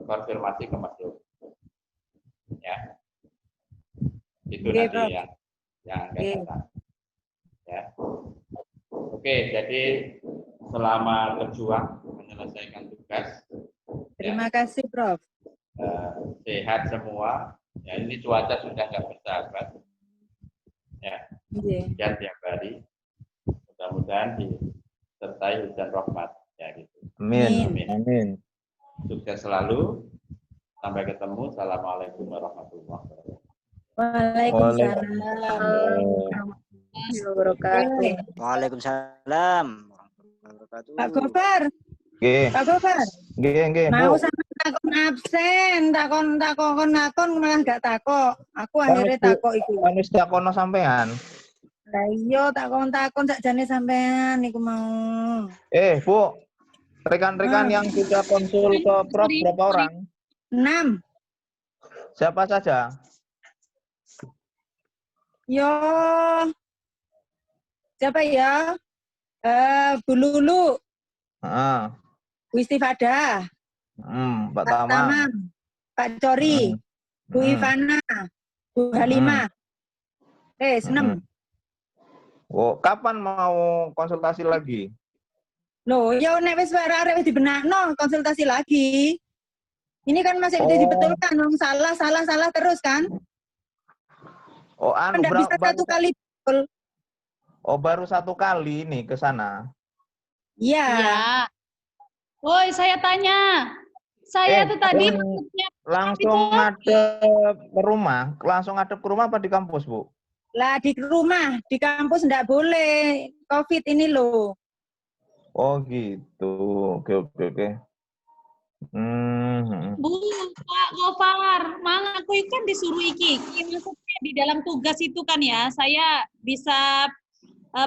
konfirmasi ke Mas Lur. Ya. Itu
Oke,
nanti
Prof.
yang akan
Oke.
datang. Ya. Oke, jadi selama berjuang menyelesaikan tugas,
Terima kasih, Prof.
sehat semua. Ya, ini cuaca sudah nggak bersahabat. Ya,
Iya.
hujan tiap hari. Mudah-mudahan disertai hujan rahmat. Ya, gitu.
Amin.
Amin.
Amin.
Sukses selalu. Sampai ketemu. Assalamualaikum warahmatullahi wabarakatuh.
Waalaikumsalam.
Wabarakatuh.
Waalaikumsalam warahmatullahi wabarakatuh.
Pak Gofar,
Nggih.
Pak Gofar,
Nggih,
mau
Bu.
sama takon absen, takon malah gak takok. Aku akhirnya takok itu.
Kan wis takono sampean.
Lah iya takon sakjane sampean niku mau.
Bu, rekan-rekan yang sudah konsul ke Prof berapa orang?
6.
Siapa saja?
Yo. Siapa ya? Bu Lulu,
Heeh.
Bu Istifada,
Pak
Pak
Tama.
Tamam, Pak Cori, Bu Ivana, Bu Halimah. 6.
Oh, kapan mau konsultasi lagi?
Loh, ya nek wis arek wis dibenakno konsultasi lagi. Ini kan masih dibetulkan, salah terus kan?
Oh,
Nggak bisa satu kali betul.
Oh, baru 1 kali nih ke sana.
Iya.
Iya. Woi, saya tanya. Saya tuh tadi maksudnya
langsung ngadep ke rumah, apa di kampus, Bu?
Lah di rumah, di kampus nggak boleh. COVID ini loh.
Oh, gitu. Oke.
Bu, Pak Gofar, mang aku kan disuruh iki. Maksudnya di dalam tugas itu kan ya, saya bisa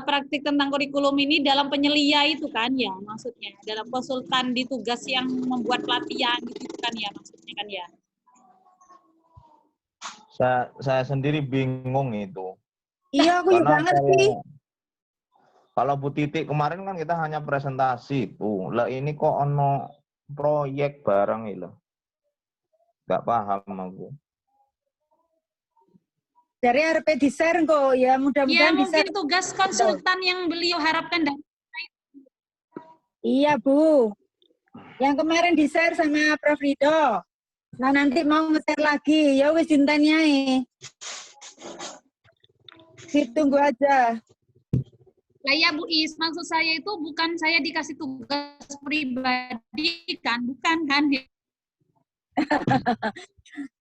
praktik tentang kurikulum ini dalam penyelia itu kan ya, maksudnya dalam konsultan di tugas yang membuat pelatihan gitu kan ya, maksudnya kan ya.
Saya sendiri bingung itu.
Iya, aku juga ngerti.
Kalau Bu Titik kemarin kan kita hanya presentasi tuh. Lah ini kok ono proyek barang itu. Gak paham aku.
Dari RP di-share kok, ya mudah-mudahan
ya, mungkin
di-share.
tugas konsultan yang beliau harapkan dari
Iya, Bu. Yang kemarin di-share sama Prof Rido. Nah, nanti mau nge-share lagi. Ya wis dinteni ae. Ditunggu aja.
Lah ya Bu Is, maksud saya itu bukan saya dikasih tugas pribadi kan, bukan kan?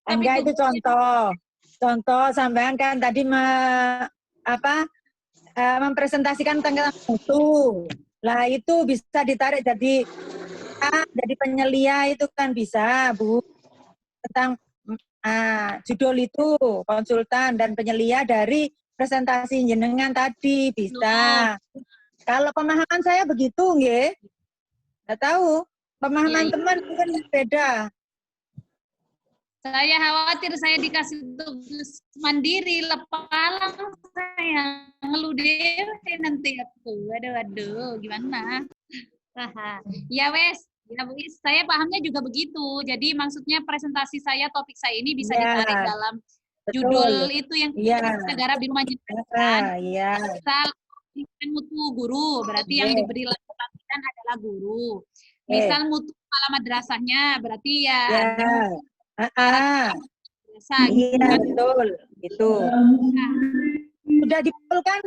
Enggak, itu contoh. Contoh sampean kan tadi mempresentasikan tentang mutu. Lah itu bisa ditarik jadi penyelia itu kan bisa, Bu. Tentang judul itu konsultan dan penyelia dari presentasi jenengan tadi bisa. Kalau pemahaman saya begitu, nggih. Nggak tahu. Pemahaman teman mungkin beda.
Saya khawatir saya dikasih tugas mandiri, lepalang saya ngeluh deh nanti aku. Waduh, gimana? Ya wes, ya Bu Is, saya pahamnya juga begitu. Jadi maksudnya presentasi saya, topik saya ini bisa ditarik dalam judul itu yang negara biru manjukan. Misal mutu guru, berarti yang diberi pelatihan adalah guru. Misal mutu kepala madrasahnya, berarti ya.
Iya, betul. Itu. Sudah dipulkan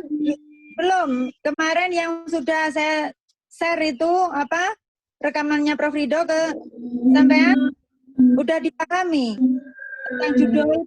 belum? Kemarin yang sudah saya share itu rekamannya Prof Rido ke sampean udah dipahami tentang judul